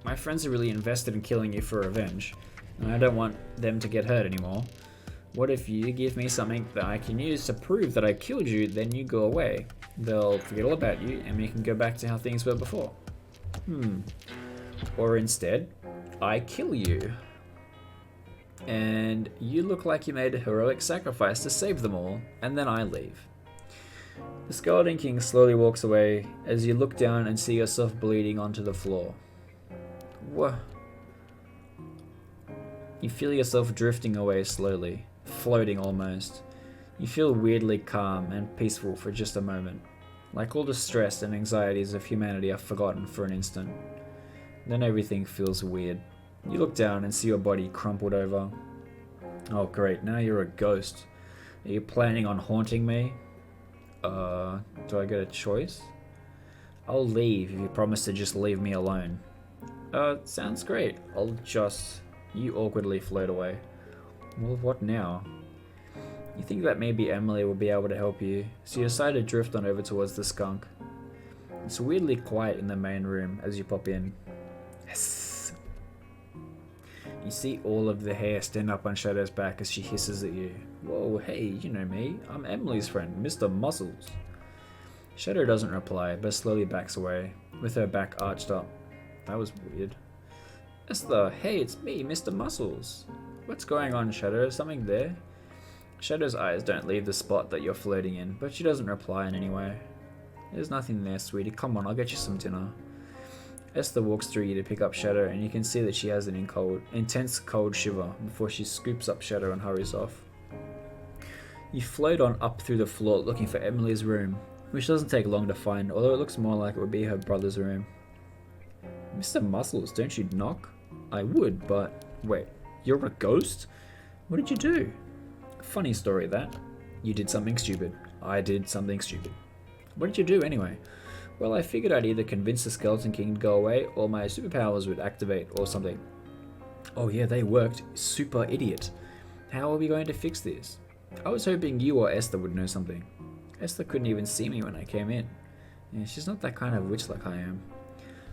my friends are really invested in killing you for revenge, and I don't want them to get hurt anymore. What if you give me something that I can use to prove that I killed you, then you go away. They'll forget all about you, and we can go back to how things were before. Or instead, I kill you. And you look like you made a heroic sacrifice to save them all, and then I leave. The Skeleton King slowly walks away as you look down and see yourself bleeding onto the floor. Whoa. You feel yourself drifting away slowly, floating almost. You feel weirdly calm and peaceful for just a moment, like all the stress and anxieties of humanity are forgotten for an instant. Then everything feels weird. You look down and see your body crumpled over. Oh great, now you're a ghost. Are you planning on haunting me? Do I get a choice? I'll leave if you promise to just leave me alone. Sounds great. I'll just... You awkwardly float away. Well, what now? You think that maybe Emily will be able to help you, so you decide to drift on over towards the skunk. It's weirdly quiet in the main room as you pop in. Hiss. You see all of the hair stand up on Shadow's back as she hisses at you. Whoa, hey, you know me. I'm Emily's friend, Mr. Muscles. Shadow doesn't reply, but slowly backs away, with her back arched up. That was weird. Esther, hey, it's me, Mr. Muscles. What's going on, Shadow? Is something there? Shadow's eyes don't leave the spot that you're floating in, but she doesn't reply in any way. There's nothing there, sweetie. Come on, I'll get you some dinner. Esther walks through you to pick up Shadow, and you can see that she has an intense cold shiver before she scoops up Shadow and hurries off. You float on up through the floor looking for Emily's room, which doesn't take long to find, although it looks more like it would be her brother's room. Mr. Muscles, don't you knock? I would, but... Wait, you're a ghost? What did you do? Funny story that. You did something stupid. I did something stupid. What did you do anyway? Well, I figured I'd either convince the Skeleton King to go away, or my superpowers would activate, or something. Oh yeah, they worked. Super idiot. How are we going to fix this? I was hoping you or Esther would know something. Esther couldn't even see me when I came in. Yeah, she's not that kind of witch like I am.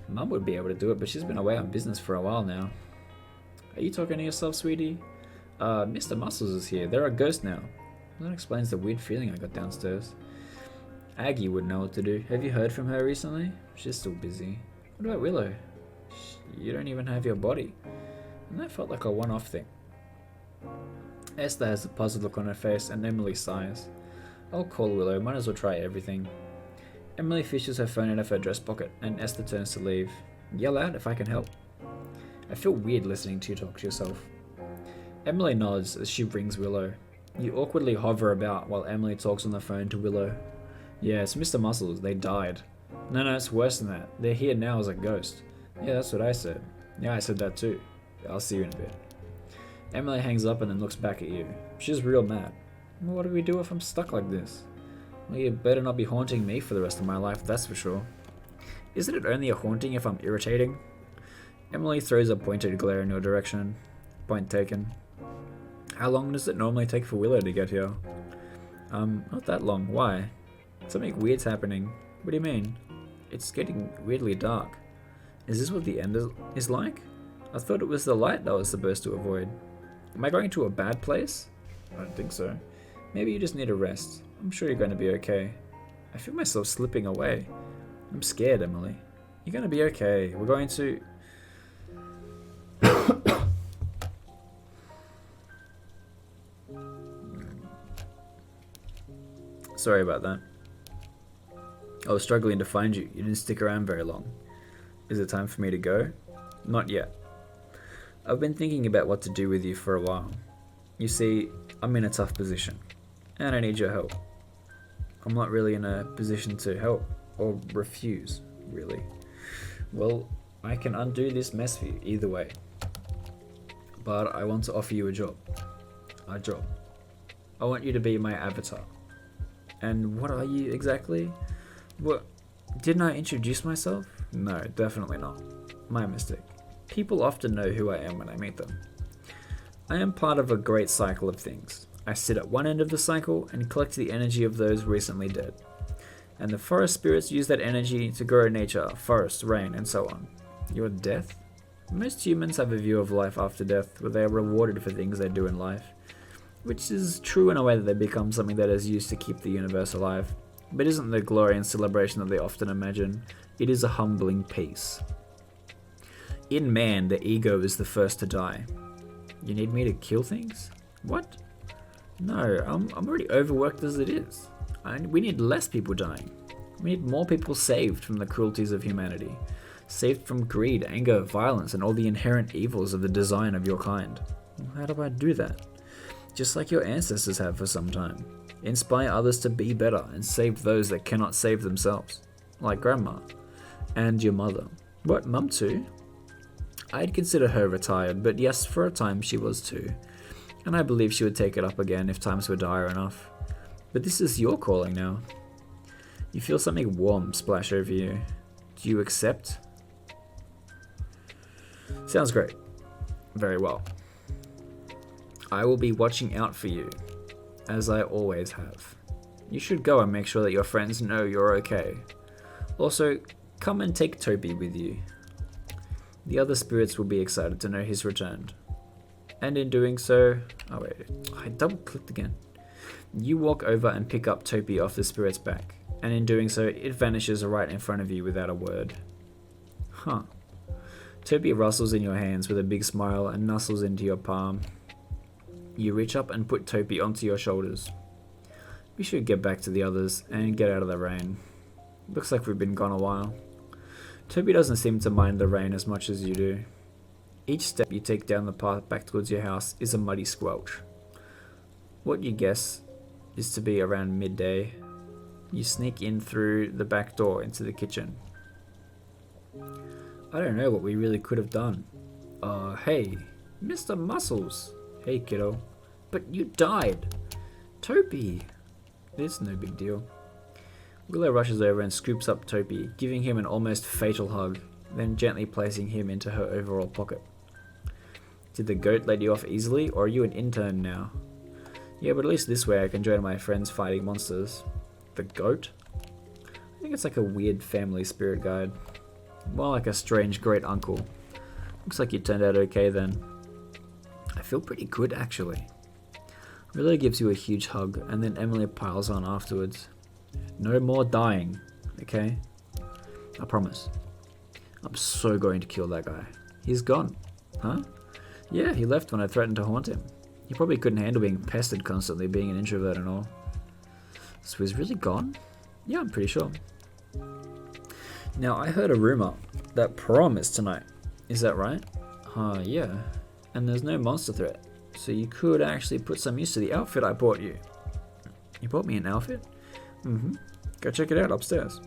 Mum would be able to do it, but she's been away on business for a while now. Are you talking to yourself, sweetie? Mr. Muscles is here. They're a ghost now. That explains the weird feeling I got downstairs. Aggie would know what to do. Have you heard from her recently? She's still busy. What about Willow? You don't even have your body. And that felt like a one-off thing. Esther has a puzzled look on her face and Emily sighs. I'll call Willow, might as well try everything. Emily fishes her phone out of her dress pocket and Esther turns to leave. Yell out if I can help. I feel weird listening to you talk to yourself. Emily nods as she rings Willow. You awkwardly hover about while Emily talks on the phone to Willow. Yeah, it's Mr. Muscles, they died. No, it's worse than that. They're here now as a ghost. Yeah, that's what I said. Yeah, I said that too. I'll see you in a bit. Emily hangs up and then looks back at you. She's real mad. Well, what do we do if I'm stuck like this? Well, you better not be haunting me for the rest of my life, that's for sure. Isn't it only a haunting if I'm irritating? Emily throws a pointed glare in your direction. Point taken. How long does it normally take for Willow to get here? Not that long. Why? Something weird's happening. What do you mean? It's getting weirdly dark. Is this what the end is like? I thought it was the light that I was supposed to avoid. Am I going to a bad place? I don't think so. Maybe you just need a rest. I'm sure you're going to be okay. I feel myself slipping away. I'm scared, Emily. You're going to be okay. We're going to... Sorry about that. I was struggling to find you. You didn't stick around very long. Is it time for me to go? Not yet. I've been thinking about what to do with you for a while. You see, I'm in a tough position, and I need your help. I'm not really in a position to help, or refuse, really. Well, I can undo this mess for you either way. But I want to offer you a job. A job. I want you to be my avatar. And what are you exactly? What? Didn't I introduce myself? No, definitely not. My mistake. People often know who I am when I meet them. I am part of a great cycle of things. I sit at one end of the cycle and collect the energy of those recently dead. And the forest spirits use that energy to grow nature, forest, rain, and so on. Your death? Most humans have a view of life after death where they are rewarded for things they do in life, which is true in a way that they become something that is used to keep the universe alive, but isn't the glory and celebration that they often imagine. It is a humbling peace. In man, the ego is the first to die. You need me to kill things? What? No, I'm already overworked as it is. We need less people dying. We need more people saved from the cruelties of humanity. Saved from greed, anger, violence, and all the inherent evils of the design of your kind. How do I do that? Just like your ancestors have for some time. Inspire others to be better and save those that cannot save themselves. Like Grandma. And your mother. What, Mum too? I'd consider her retired, but yes, for a time she was too. And I believe she would take it up again if times were dire enough. But this is your calling now. You feel something warm splash over you. Do you accept? Sounds great. Very well. I will be watching out for you, as I always have. You should go and make sure that your friends know you're okay. Also, come and take Toby with you. The other spirits will be excited to know he's returned. And in doing so... Oh wait, I double clicked again. You walk over and pick up Toby off the spirit's back, and in doing so, it vanishes right in front of you without a word. Huh. Toby rustles in your hands with a big smile and nuzzles into your palm. You reach up and put Toby onto your shoulders. We should get back to the others and get out of the rain. Looks like we've been gone a while. Toby doesn't seem to mind the rain as much as you do. Each step you take down the path back towards your house is a muddy squelch. What you guess is to be around midday. You sneak in through the back door into the kitchen. I don't know what we really could have done. Hey, Mr. Muscles. Hey, kiddo. But you died. Toby. It's no big deal. Willow rushes over and scoops up Toby, giving him an almost fatal hug, then gently placing him into her overall pocket. Did the goat let you off easily, or are you an intern now? Yeah, but at least this way I can join my friends fighting monsters. The goat? I think it's like a weird family spirit guide. More like a strange great uncle. Looks like you turned out okay then. I feel pretty good actually. Willow gives you a huge hug, and then Emily piles on afterwards. No more dying, okay? I promise. I'm so going to kill that guy. He's gone. Huh? Yeah, he left when I threatened to haunt him. He probably couldn't handle being pestered constantly, being an introvert and all. So he's really gone? Yeah, I'm pretty sure. Now, I heard a rumor that prom is tonight. Is that right? Yeah. And there's no monster threat. So you could actually put some use to the outfit I bought you. You bought me an outfit? Mm-hmm. Go check it out upstairs.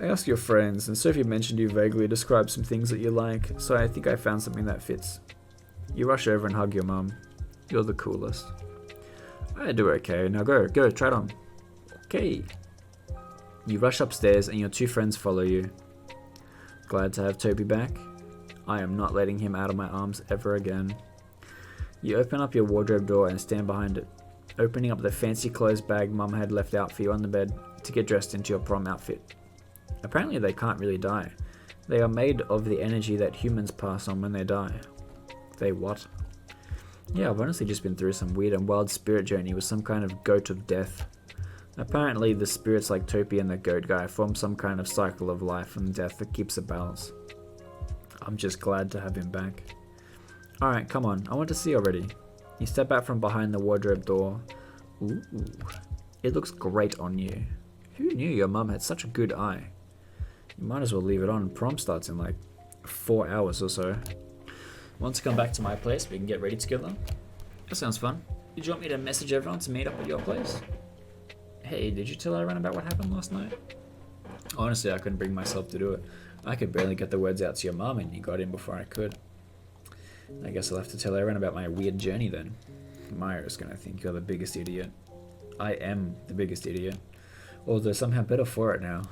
I asked your friends, and Sophie mentioned you vaguely described some things that you like, so I think I found something that fits. You rush over and hug your mum. You're the coolest. I do okay. Now go, try it on. Okay. You rush upstairs and your two friends follow you. Glad to have Toby back. I am not letting him out of my arms ever again. You open up your wardrobe door and stand behind it, opening up the fancy clothes bag Mum had left out for you on the bed to get dressed into your prom outfit. Apparently they can't really die. They are made of the energy that humans pass on when they die. They what? Yeah, I've honestly just been through some weird and wild spirit journey with some kind of goat of death. Apparently the spirits like Topi and the goat guy form some kind of cycle of life and death that keeps a balance. I'm just glad to have him back. Alright, come on, I want to see already. You step out from behind the wardrobe door. Ooh, it looks great on you. Who knew your mum had such a good eye? You might as well leave it on. Prom starts in like 4 hours or so. Want to come back to my place? We can get ready together. That sounds fun. Did you want me to message everyone to meet up at your place? Hey, did you tell everyone about what happened last night? Honestly, I couldn't bring myself to do it. I could barely get the words out to your mum and you got in before I could. I guess I'll have to tell everyone about my weird journey then. Myra's gonna think you're the biggest idiot. I am the biggest idiot. Although somehow better for it now.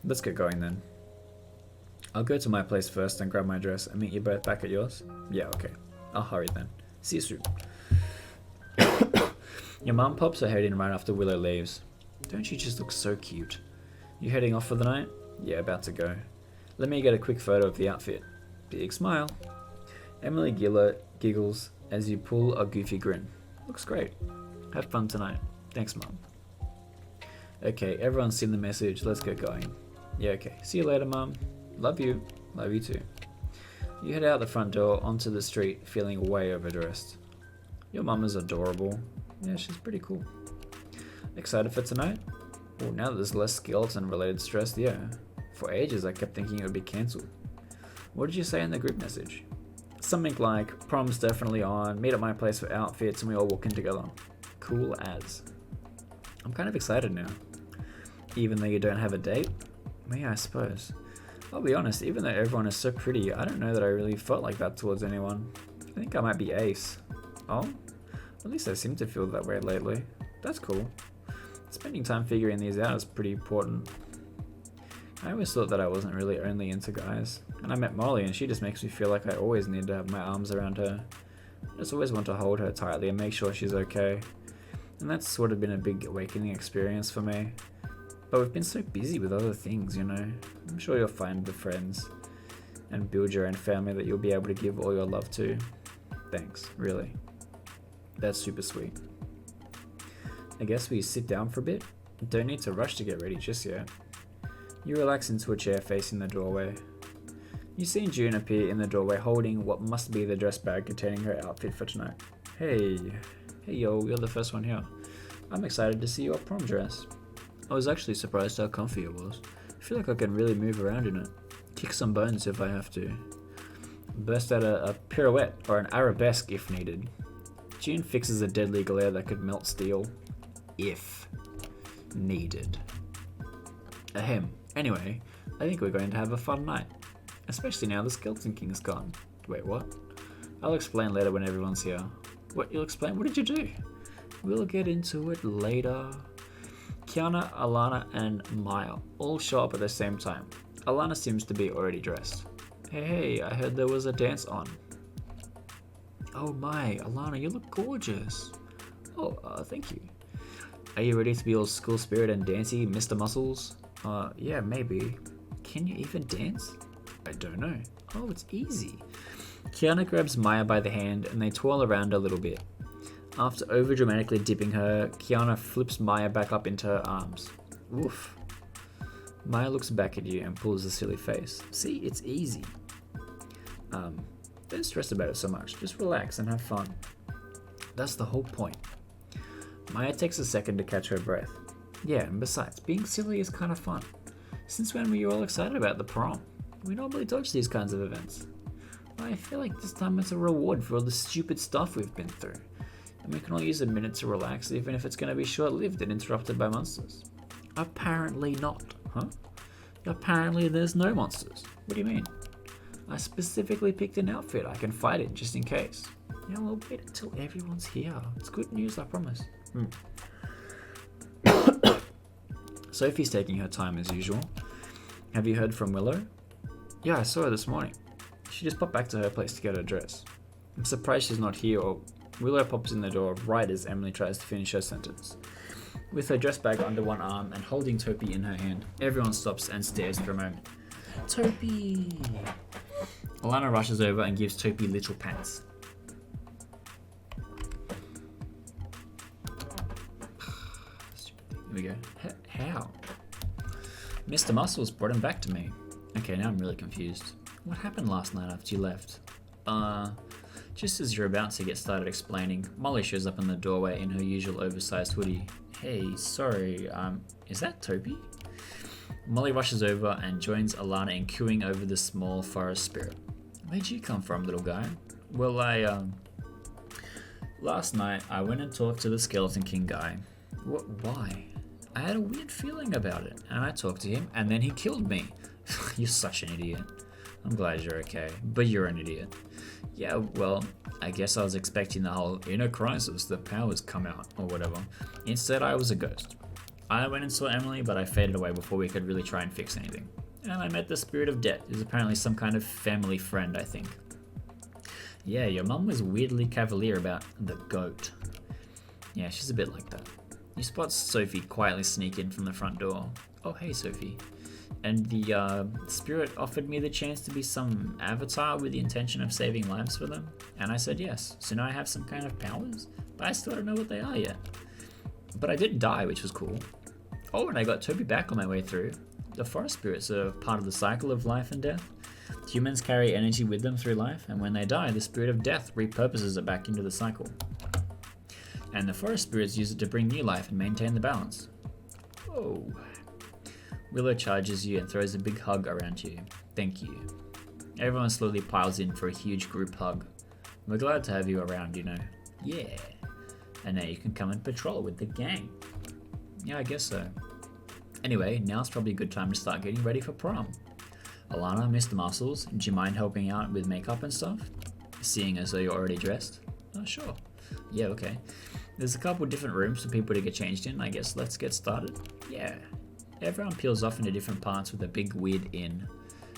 Let's get going then. I'll go to my place first and grab my dress and meet you both back at yours. Yeah, okay. I'll hurry then. See you soon. Your mum pops her head in right after Willow leaves. Don't you just look so cute? You heading off for the night? Yeah, about to go. Let me get a quick photo of the outfit. Big smile. Emily giggles as you pull a goofy grin. Looks great. Have fun tonight. Thanks, Mum. Okay, everyone's seen the message. Let's get going. Yeah, okay. See you later, Mum. Love you. Love you too. You head out the front door onto the street feeling way overdressed. Your mum is adorable. Yeah, she's pretty cool. Excited for tonight? Well, now that there's less skeleton-related stress, yeah. For ages, I kept thinking it would be cancelled. What did you say in the group message? Something like, prom's definitely on, meet at my place for outfits, and we all walk in together. Cool as. I'm kind of excited now. Even though you don't have a date? Yeah, I suppose. I'll be honest, even though everyone is so pretty, I don't know that I really felt like that towards anyone. I think I might be ace. Oh? At least I seem to feel that way lately. That's cool. Spending time figuring these out is pretty important. I always thought that I wasn't really only into guys. And I met Molly and she just makes me feel like I always need to have my arms around her. I just always want to hold her tightly and make sure she's okay. And that's sort of been a big awakening experience for me. But we've been so busy with other things, you know. I'm sure you'll find the friends and build your own family that you'll be able to give all your love to. Thanks, really. That's super sweet. I guess we sit down for a bit. Don't need to rush to get ready just yet. You relax into a chair facing the doorway. You see June appear in the doorway holding what must be the dress bag containing her outfit for tonight. Hey yo, you're the first one here. I'm excited to see your prom dress. I was actually surprised how comfy it was. I feel like I can really move around in it. Kick some bones if I have to. Burst out a pirouette or an arabesque if needed. June fixes a deadly glare that could melt steel. If needed. Ahem. Anyway, I think we're going to have a fun night. Especially now the Skeleton King's gone. Wait, what? I'll explain later when everyone's here. What, you'll explain? What did you do? We'll get into it later. Kiana, Alana, and Maya all show up at the same time. Alana seems to be already dressed. Hey, I heard there was a dance on. Oh my, Alana, you look gorgeous. Oh, thank you. Are you ready to be all school spirit and dancey, Mr. Muscles? Yeah, maybe. Can you even dance? I don't know. Oh, it's easy. Kiana grabs Maya by the hand and they twirl around a little bit. After over-dramatically dipping her, Kiana flips Maya back up into her arms. Oof. Maya looks back at you and pulls a silly face. See, it's easy. Don't stress about it so much. Just relax and have fun. That's the whole point. Maya takes a second to catch her breath. Yeah, and besides, being silly is kind of fun. Since when were you all excited about the prom? We normally dodge these kinds of events. I feel like this time it's a reward for all the stupid stuff we've been through. And we can all use a minute to relax, even if it's going to be short-lived and interrupted by monsters. Apparently not, huh? Apparently there's no monsters. What do you mean? I specifically picked an outfit I can fight in just in case. Yeah, well, wait until everyone's here. It's good news, I promise. Sophie's taking her time as usual. Have you heard from Willow? Yeah, I saw her this morning. She just popped back to her place to get her dress. I'm surprised she's not here, or Willow pops in the door right as Emily tries to finish her sentence. With her dress bag under one arm and holding Topi in her hand, everyone stops and stares for a moment. Topi! Alana rushes over and gives Topi little pats. Here we go. How? Mr. Muscles brought him back to me. Okay, now I'm really confused. What happened last night after you left? Just as you're about to get started explaining, Molly shows up in the doorway in her usual oversized hoodie. Hey, sorry, is that Topi? Molly rushes over and joins Alana in cooing over the small forest spirit. Where'd you come from, little guy? Well, last night I went and talked to the Skeleton King guy. Why? I had a weird feeling about it, and I talked to him, and then he killed me. You're such an idiot. I'm glad you're okay, but you're an idiot. Yeah, well, I guess I was expecting the whole in a crisis, the powers come out, or whatever. Instead, I was a ghost. I went and saw Emily, but I faded away before we could really try and fix anything. And I met the Spirit of Death, who's apparently some kind of family friend, I think. Yeah, your mum was weirdly cavalier about the goat. Yeah, she's a bit like that. You spot Sophie quietly sneak in from the front door. Oh, hey, Sophie. And the spirit offered me the chance to be some avatar with the intention of saving lives for them. And I said yes. So now I have some kind of powers, but I still don't know what they are yet. But I did die, which was cool. Oh, and I got Topi back on my way through. The forest spirits are part of the cycle of life and death. Humans carry energy with them through life, and when they die, the Spirit of Death repurposes it back into the cycle. And the forest spirits use it to bring new life and maintain the balance. Oh. Willow charges you and throws a big hug around you. Thank you. Everyone slowly piles in for a huge group hug. We're glad to have you around, you know. Yeah. And now you can come and patrol with the gang. Yeah, I guess so. Anyway, now's probably a good time to start getting ready for prom. Alana, Mr. Muscles, do you mind helping out with makeup and stuff? Seeing as though you're already dressed? Oh, sure. Yeah, okay. There's a couple different rooms for people to get changed in. I guess let's get started. Yeah. Everyone peels off into different parts with a big weird inn.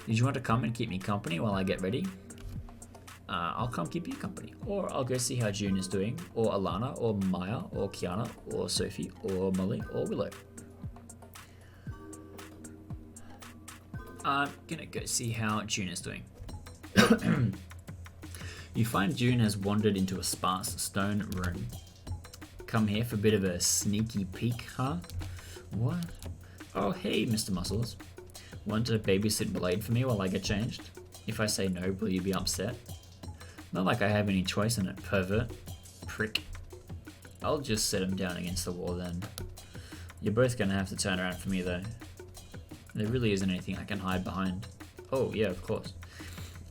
Did you want to come and keep me company while I get ready? I'll come keep you company. Or I'll go see how June is doing. Or Alana, or Maya, or Kiana, or Sophie, or Molly, or Willow. I'm gonna go see how June is doing. You find June has wandered into a sparse stone room. Come here for a bit of a sneaky peek, huh? What? Oh, hey, Mr. Muscles. Want to babysit Blade for me while I get changed? If I say no, will you be upset? Not like I have any choice in it, pervert. Prick. I'll just set him down against the wall then. You're both gonna have to turn around for me though. There really isn't anything I can hide behind. Oh, yeah, of course.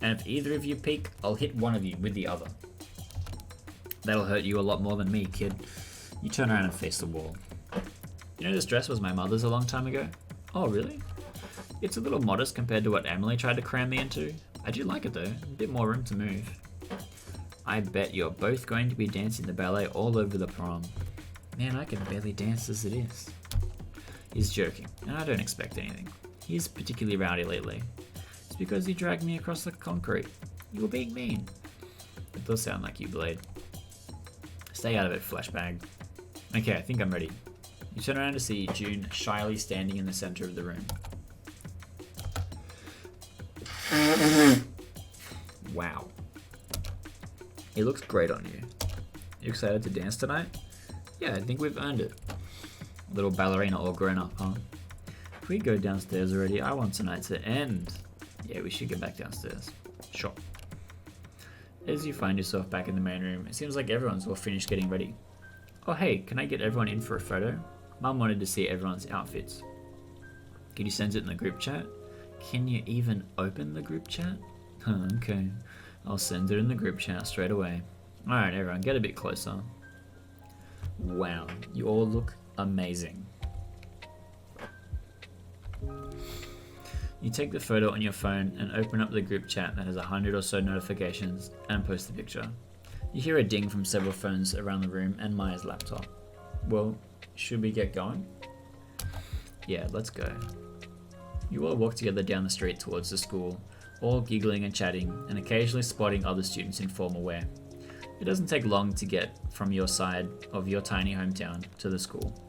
And if either of you peek, I'll hit one of you with the other. That'll hurt you a lot more than me, kid. You turn around and face the wall. You know this dress was my mother's a long time ago? Oh, really? It's a little modest compared to what Emily tried to cram me into. I do like it though, a bit more room to move. I bet you're both going to be dancing the ballet all over the prom. Man, I can barely dance as it is. He's joking, and I don't expect anything. He's particularly rowdy lately. It's because he dragged me across the concrete. You were being mean. It does sound like you, Blade. Stay out of it, flashbag. Okay, I think I'm ready. You turn around to see June shyly standing in the center of the room. Wow. It looks great on you. You excited to dance tonight? Yeah, I think we've earned it. Little ballerina all grown up, huh? If we go downstairs already, I want tonight to end. Yeah, we should get back downstairs. Sure. As you find yourself back in the main room, it seems like everyone's all finished getting ready. Oh hey, can I get everyone in for a photo? Mum wanted to see everyone's outfits. Can you send it in the group chat? Can you even open the group chat? Okay, I'll send it in the group chat straight away. Alright everyone, get a bit closer. Wow, you all look amazing. You take the photo on your phone and open up the group chat that has 100 or so notifications and post the picture. You hear a ding from several phones around the room and Maya's laptop. Well, should we get going? Yeah, let's go. You all walk together down the street towards the school, all giggling and chatting and occasionally spotting other students in formal wear. It doesn't take long to get from your side of your tiny hometown to the school.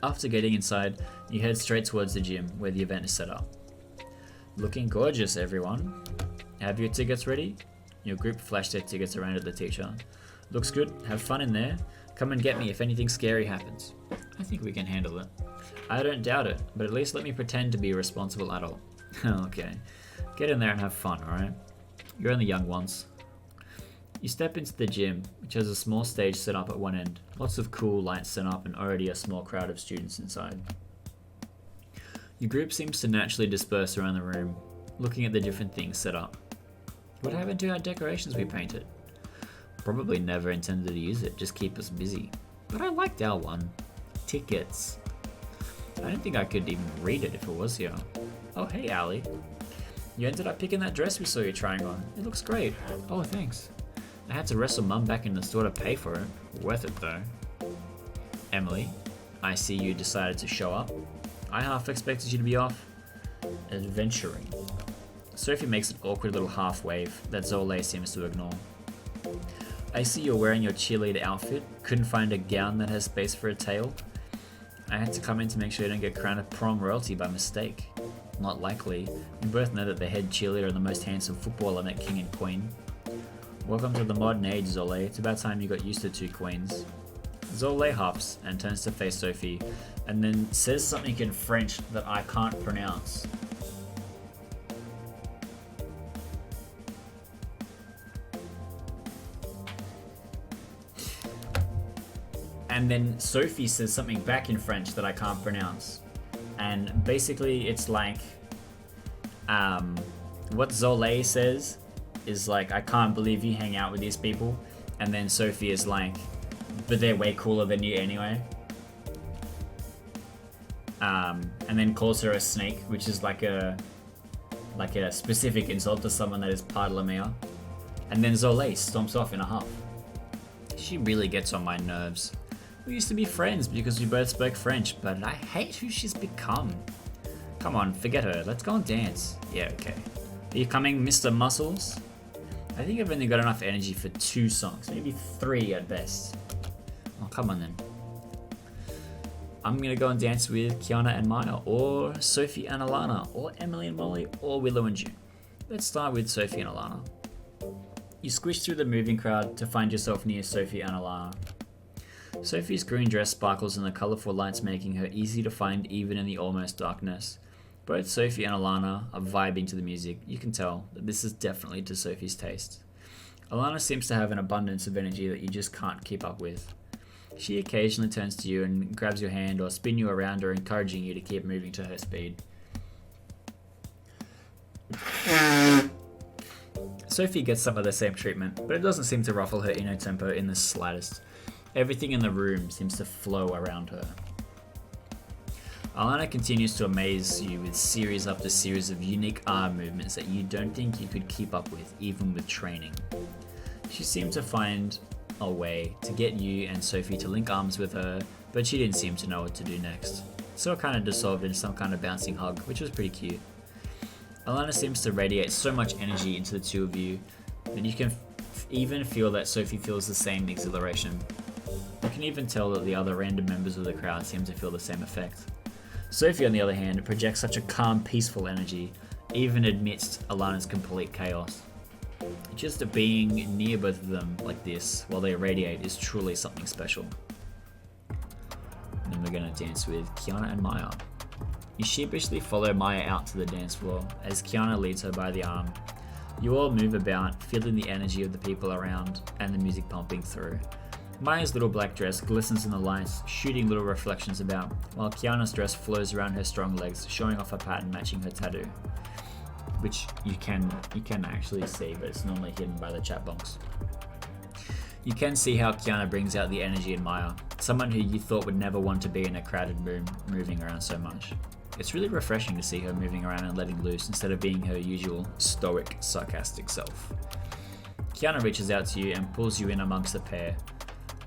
After getting inside, you head straight towards the gym where the event is set up. Looking gorgeous, everyone. Have your tickets ready? Your group flash their tickets around at the teacher. Looks good, have fun in there. Come and get me if anything scary happens. I think we can handle it. I don't doubt it, but at least let me pretend to be a responsible adult. Okay, get in there and have fun, alright? You're only young once. You step into the gym, which has a small stage set up at one end. Lots of cool lights set up and already a small crowd of students inside. Your group seems to naturally disperse around the room, looking at the different things set up. What happened to our decorations we painted? Probably never intended to use it, just keep us busy. But I liked our one. Tickets. I don't think I could even read it if it was here. Oh hey Ali. You ended up picking that dress we saw you trying on. It looks great. Oh thanks. I had to wrestle Mum back in the store to pay for it. Worth it though. Emily, I see you decided to show up. I half expected you to be off adventuring. Sophie makes an awkward little half wave that Zole seems to ignore. I see you're wearing your cheerleader outfit. Couldn't find a gown that has space for a tail. I had to come in to make sure you don't get crowned as prom royalty by mistake. Not likely. We both know that the head cheerleader and the most handsome footballer met king and queen. Welcome to the modern age, Zole. It's about time you got used to two queens. Zole huffs and turns to face Sophie, and then says something in French that I can't pronounce. And then Sophie says something back in French that I can't pronounce. And basically it's like, what Zole says is like, I can't believe you hang out with these people. And then Sophie is like, but they're way cooler than you anyway. And then calls her a snake, which is like a specific insult to someone that is part Lamea. And then Zole stomps off in a huff. She really gets on my nerves. We used to be friends because we both spoke French, but I hate who she's become. Come on, forget her. Let's go and dance. Yeah, okay. Are you coming, Mr. Muscles? I think I've only got enough energy for 2 songs, maybe 3 at best. Oh, come on then. I'm gonna go and dance with Kiana and Maya, or Sophie and Alana, or Emily and Molly, or Willow and June. Let's start with Sophie and Alana. You squish through the moving crowd to find yourself near Sophie and Alana. Sophie's green dress sparkles in the colourful lights, making her easy to find even in the almost darkness. Both Sophie and Alana are vibing to the music. You can tell that this is definitely to Sophie's taste. Alana seems to have an abundance of energy that you just can't keep up with. She occasionally turns to you and grabs your hand or spin you around or encouraging you to keep moving to her speed. Sophie gets some of the same treatment, but it doesn't seem to ruffle her inner tempo in the slightest. Everything in the room seems to flow around her. Alana continues to amaze you with series after series of unique arm movements that you don't think you could keep up with, even with training. She seemed to find a way to get you and Sophie to link arms with her, but she didn't seem to know what to do next. So it kind of dissolved into some kind of bouncing hug, which was pretty cute. Alana seems to radiate so much energy into the two of you that you can even feel that Sophie feels the same exhilaration. You can even tell that the other random members of the crowd seem to feel the same effect. Sophie, on the other hand, projects such a calm, peaceful energy, even amidst Alana's complete chaos. Just being near both of them like this while they radiate is truly something special. And then we're going to dance with Kiana and Maya. You sheepishly follow Maya out to the dance floor as Kiana leads her by the arm. You all move about, feeling the energy of the people around and the music pumping through. Maya's little black dress glistens in the lights, shooting little reflections about, while Kiana's dress flows around her strong legs, showing off a pattern matching her tattoo. Which you can actually see, but it's normally hidden by the chat box. You can see how Kiana brings out the energy in Maya, someone who you thought would never want to be in a crowded room moving around so much. It's really refreshing to see her moving around and letting loose instead of being her usual stoic, sarcastic self. Kiana reaches out to you and pulls you in amongst the pair.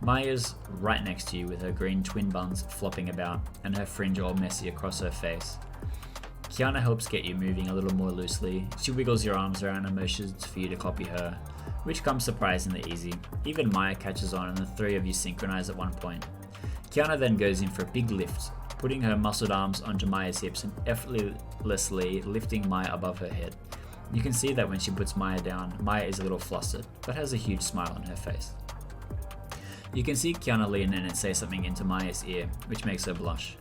Maya's right next to you with her green twin buns flopping about and her fringe all messy across her face. Kiana helps get you moving a little more loosely. She wiggles your arms around and motions for you to copy her, which comes surprisingly easy. Even Maya catches on and the three of you synchronize at one point. Kiana then goes in for a big lift, putting her muscled arms onto Maya's hips and effortlessly lifting Maya above her head. You can see that when she puts Maya down, Maya is a little flustered, but has a huge smile on her face. You can see Kiana lean in and say something into Maya's ear, which makes her blush.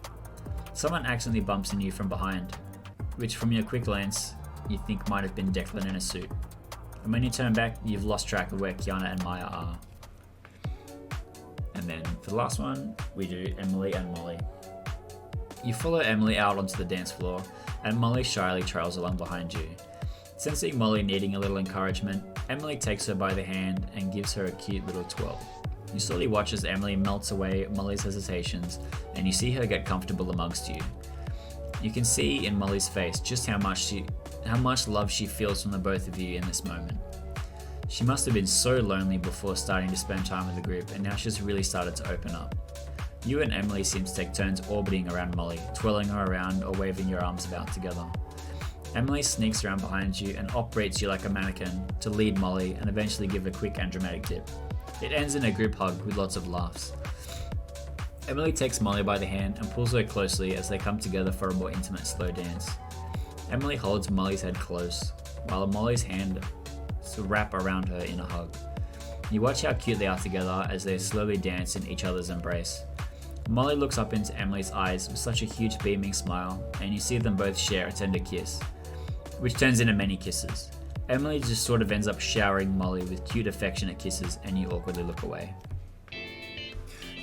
Someone accidentally bumps into you from behind, which from your quick glance, you think might have been Declan in a suit. And when you turn back, you've lost track of where Kiana and Maya are. And then for the last one, we do Emily and Molly. You follow Emily out onto the dance floor, and Molly shyly trails along behind you. Sensing Molly needing a little encouragement, Emily takes her by the hand and gives her a cute little twirl. You slowly watch as Emily melts away Molly's hesitations, and you see her get comfortable amongst you. You can see in Molly's face just how much love she feels from the both of you in this moment. She must have been so lonely before starting to spend time with the group, and now she's really started to open up. You and Emily seem to take turns orbiting around Molly, twirling her around or waving your arms about together. Emily sneaks around behind you and operates you like a mannequin to lead Molly and eventually give a quick and dramatic dip. It ends in a group hug with lots of laughs. Emily takes Molly by the hand and pulls her closely as they come together for a more intimate slow dance. Emily holds Molly's head close, while Molly's hand wrap around her in a hug. You watch how cute they are together as they slowly dance in each other's embrace. Molly looks up into Emily's eyes with such a huge beaming smile, and you see them both share a tender kiss, which turns into many kisses. Emily just sort of ends up showering Molly with cute affectionate kisses, and you awkwardly look away.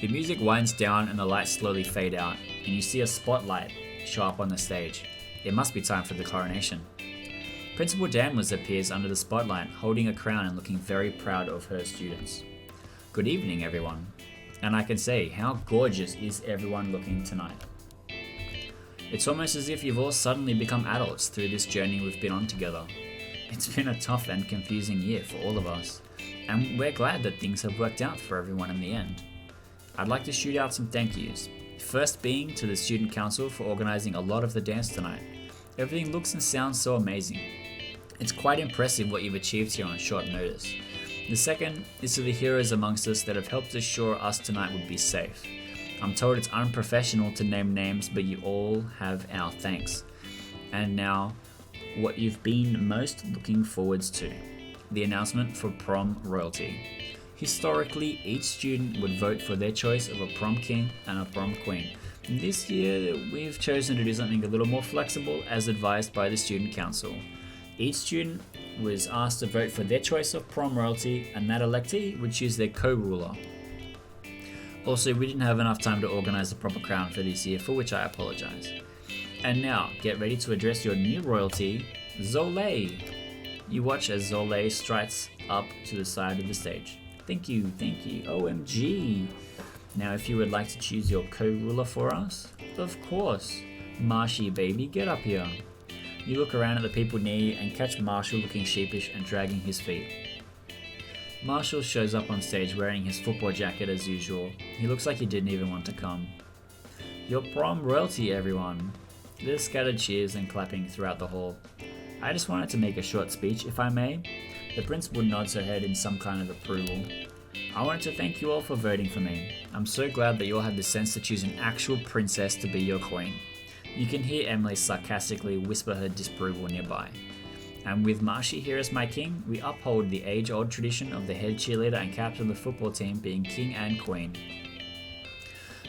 The music winds down and the lights slowly fade out, and you see a spotlight show up on the stage. It must be time for the coronation. Principal Danvers appears under the spotlight, holding a crown and looking very proud of her students. Good evening, everyone. And I can say, how gorgeous is everyone looking tonight? It's almost as if you've all suddenly become adults through this journey we've been on together. It's been a tough and confusing year for all of us, and we're glad that things have worked out for everyone in the end. I'd like to shoot out some thank yous. First being to the Student Council for organising a lot of the dance tonight. Everything looks and sounds so amazing. It's quite impressive what you've achieved here on short notice. The second is to the heroes amongst us that have helped assure us tonight would be safe. I'm told it's unprofessional to name names, but you all have our thanks. And now, what you've been most looking forwards to. The announcement for prom royalty. Historically, each student would vote for their choice of a prom king and a prom queen. This year, we've chosen to do something a little more flexible as advised by the Student Council. Each student was asked to vote for their choice of prom royalty, and that electee would choose their co-ruler. Also, we didn't have enough time to organise a proper crown for this year, for which I apologise. And now, get ready to address your new royalty, Zole. You watch as Zole strides up to the side of the stage. Thank you, OMG. Now, if you would like to choose your co-ruler for us, of course. Marshy, baby, get up here. You look around at the people near you and catch Marshall looking sheepish and dragging his feet. Marshall shows up on stage wearing his football jacket as usual. He looks like he didn't even want to come. Your prom royalty, everyone. There's scattered cheers and clapping throughout the hall. I just wanted to make a short speech, if I may. The principal nods her head in some kind of approval. I wanted to thank you all for voting for me. I'm so glad that you all had the sense to choose an actual princess to be your queen. You can hear Emily sarcastically whisper her disapproval nearby. And with Marshy here as my king, we uphold the age-old tradition of the head cheerleader and captain of the football team being king and queen.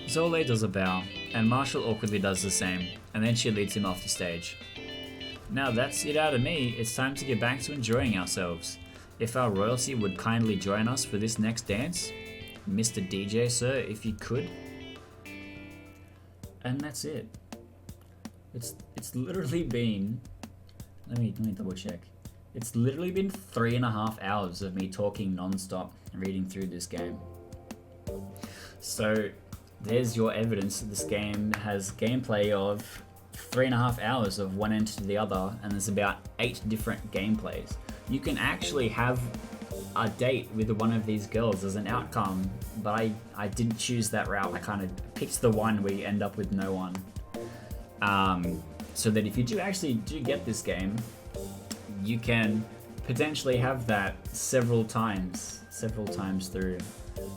Zole does a bow, and Marshall awkwardly does the same, and then she leads him off the stage. Now that's it out of me, it's time to get back to enjoying ourselves. If our royalty would kindly join us for this next dance, Mr. DJ sir, if you could. And that's it. It's literally been, let me double check. It's literally been 3.5 hours of me talking non-stop, reading through this game. So there's your evidence that this game has gameplay of 3.5 hours of one end to the other, and there's about 8 different gameplays. You can actually have a date with one of these girls as an outcome, but I didn't choose that route. I kind of picked the one where you end up with no one. So that if you do get this game, you can potentially have that several times through.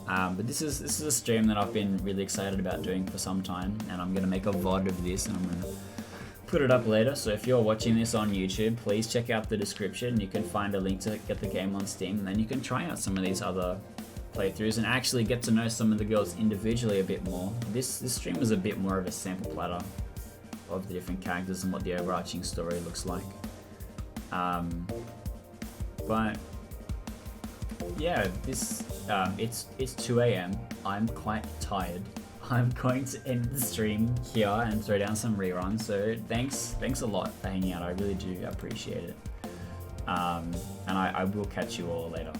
But this is a stream that I've been really excited about doing for some time, and I'm gonna make a VOD of this, and I'm gonna put it up later. So if you're watching this on YouTube, please check out the description. You can find a link to get the game on Steam, and then you can try out some of these other playthroughs and actually get to know some of the girls individually a bit more. This stream was a bit more of a sample platter of the different characters and what the overarching story looks like. But yeah, this it's 2 a.m. I'm quite tired. I'm going to end the stream here and throw down some reruns. So thanks a lot for hanging out. I really do appreciate it. And I will catch you all later.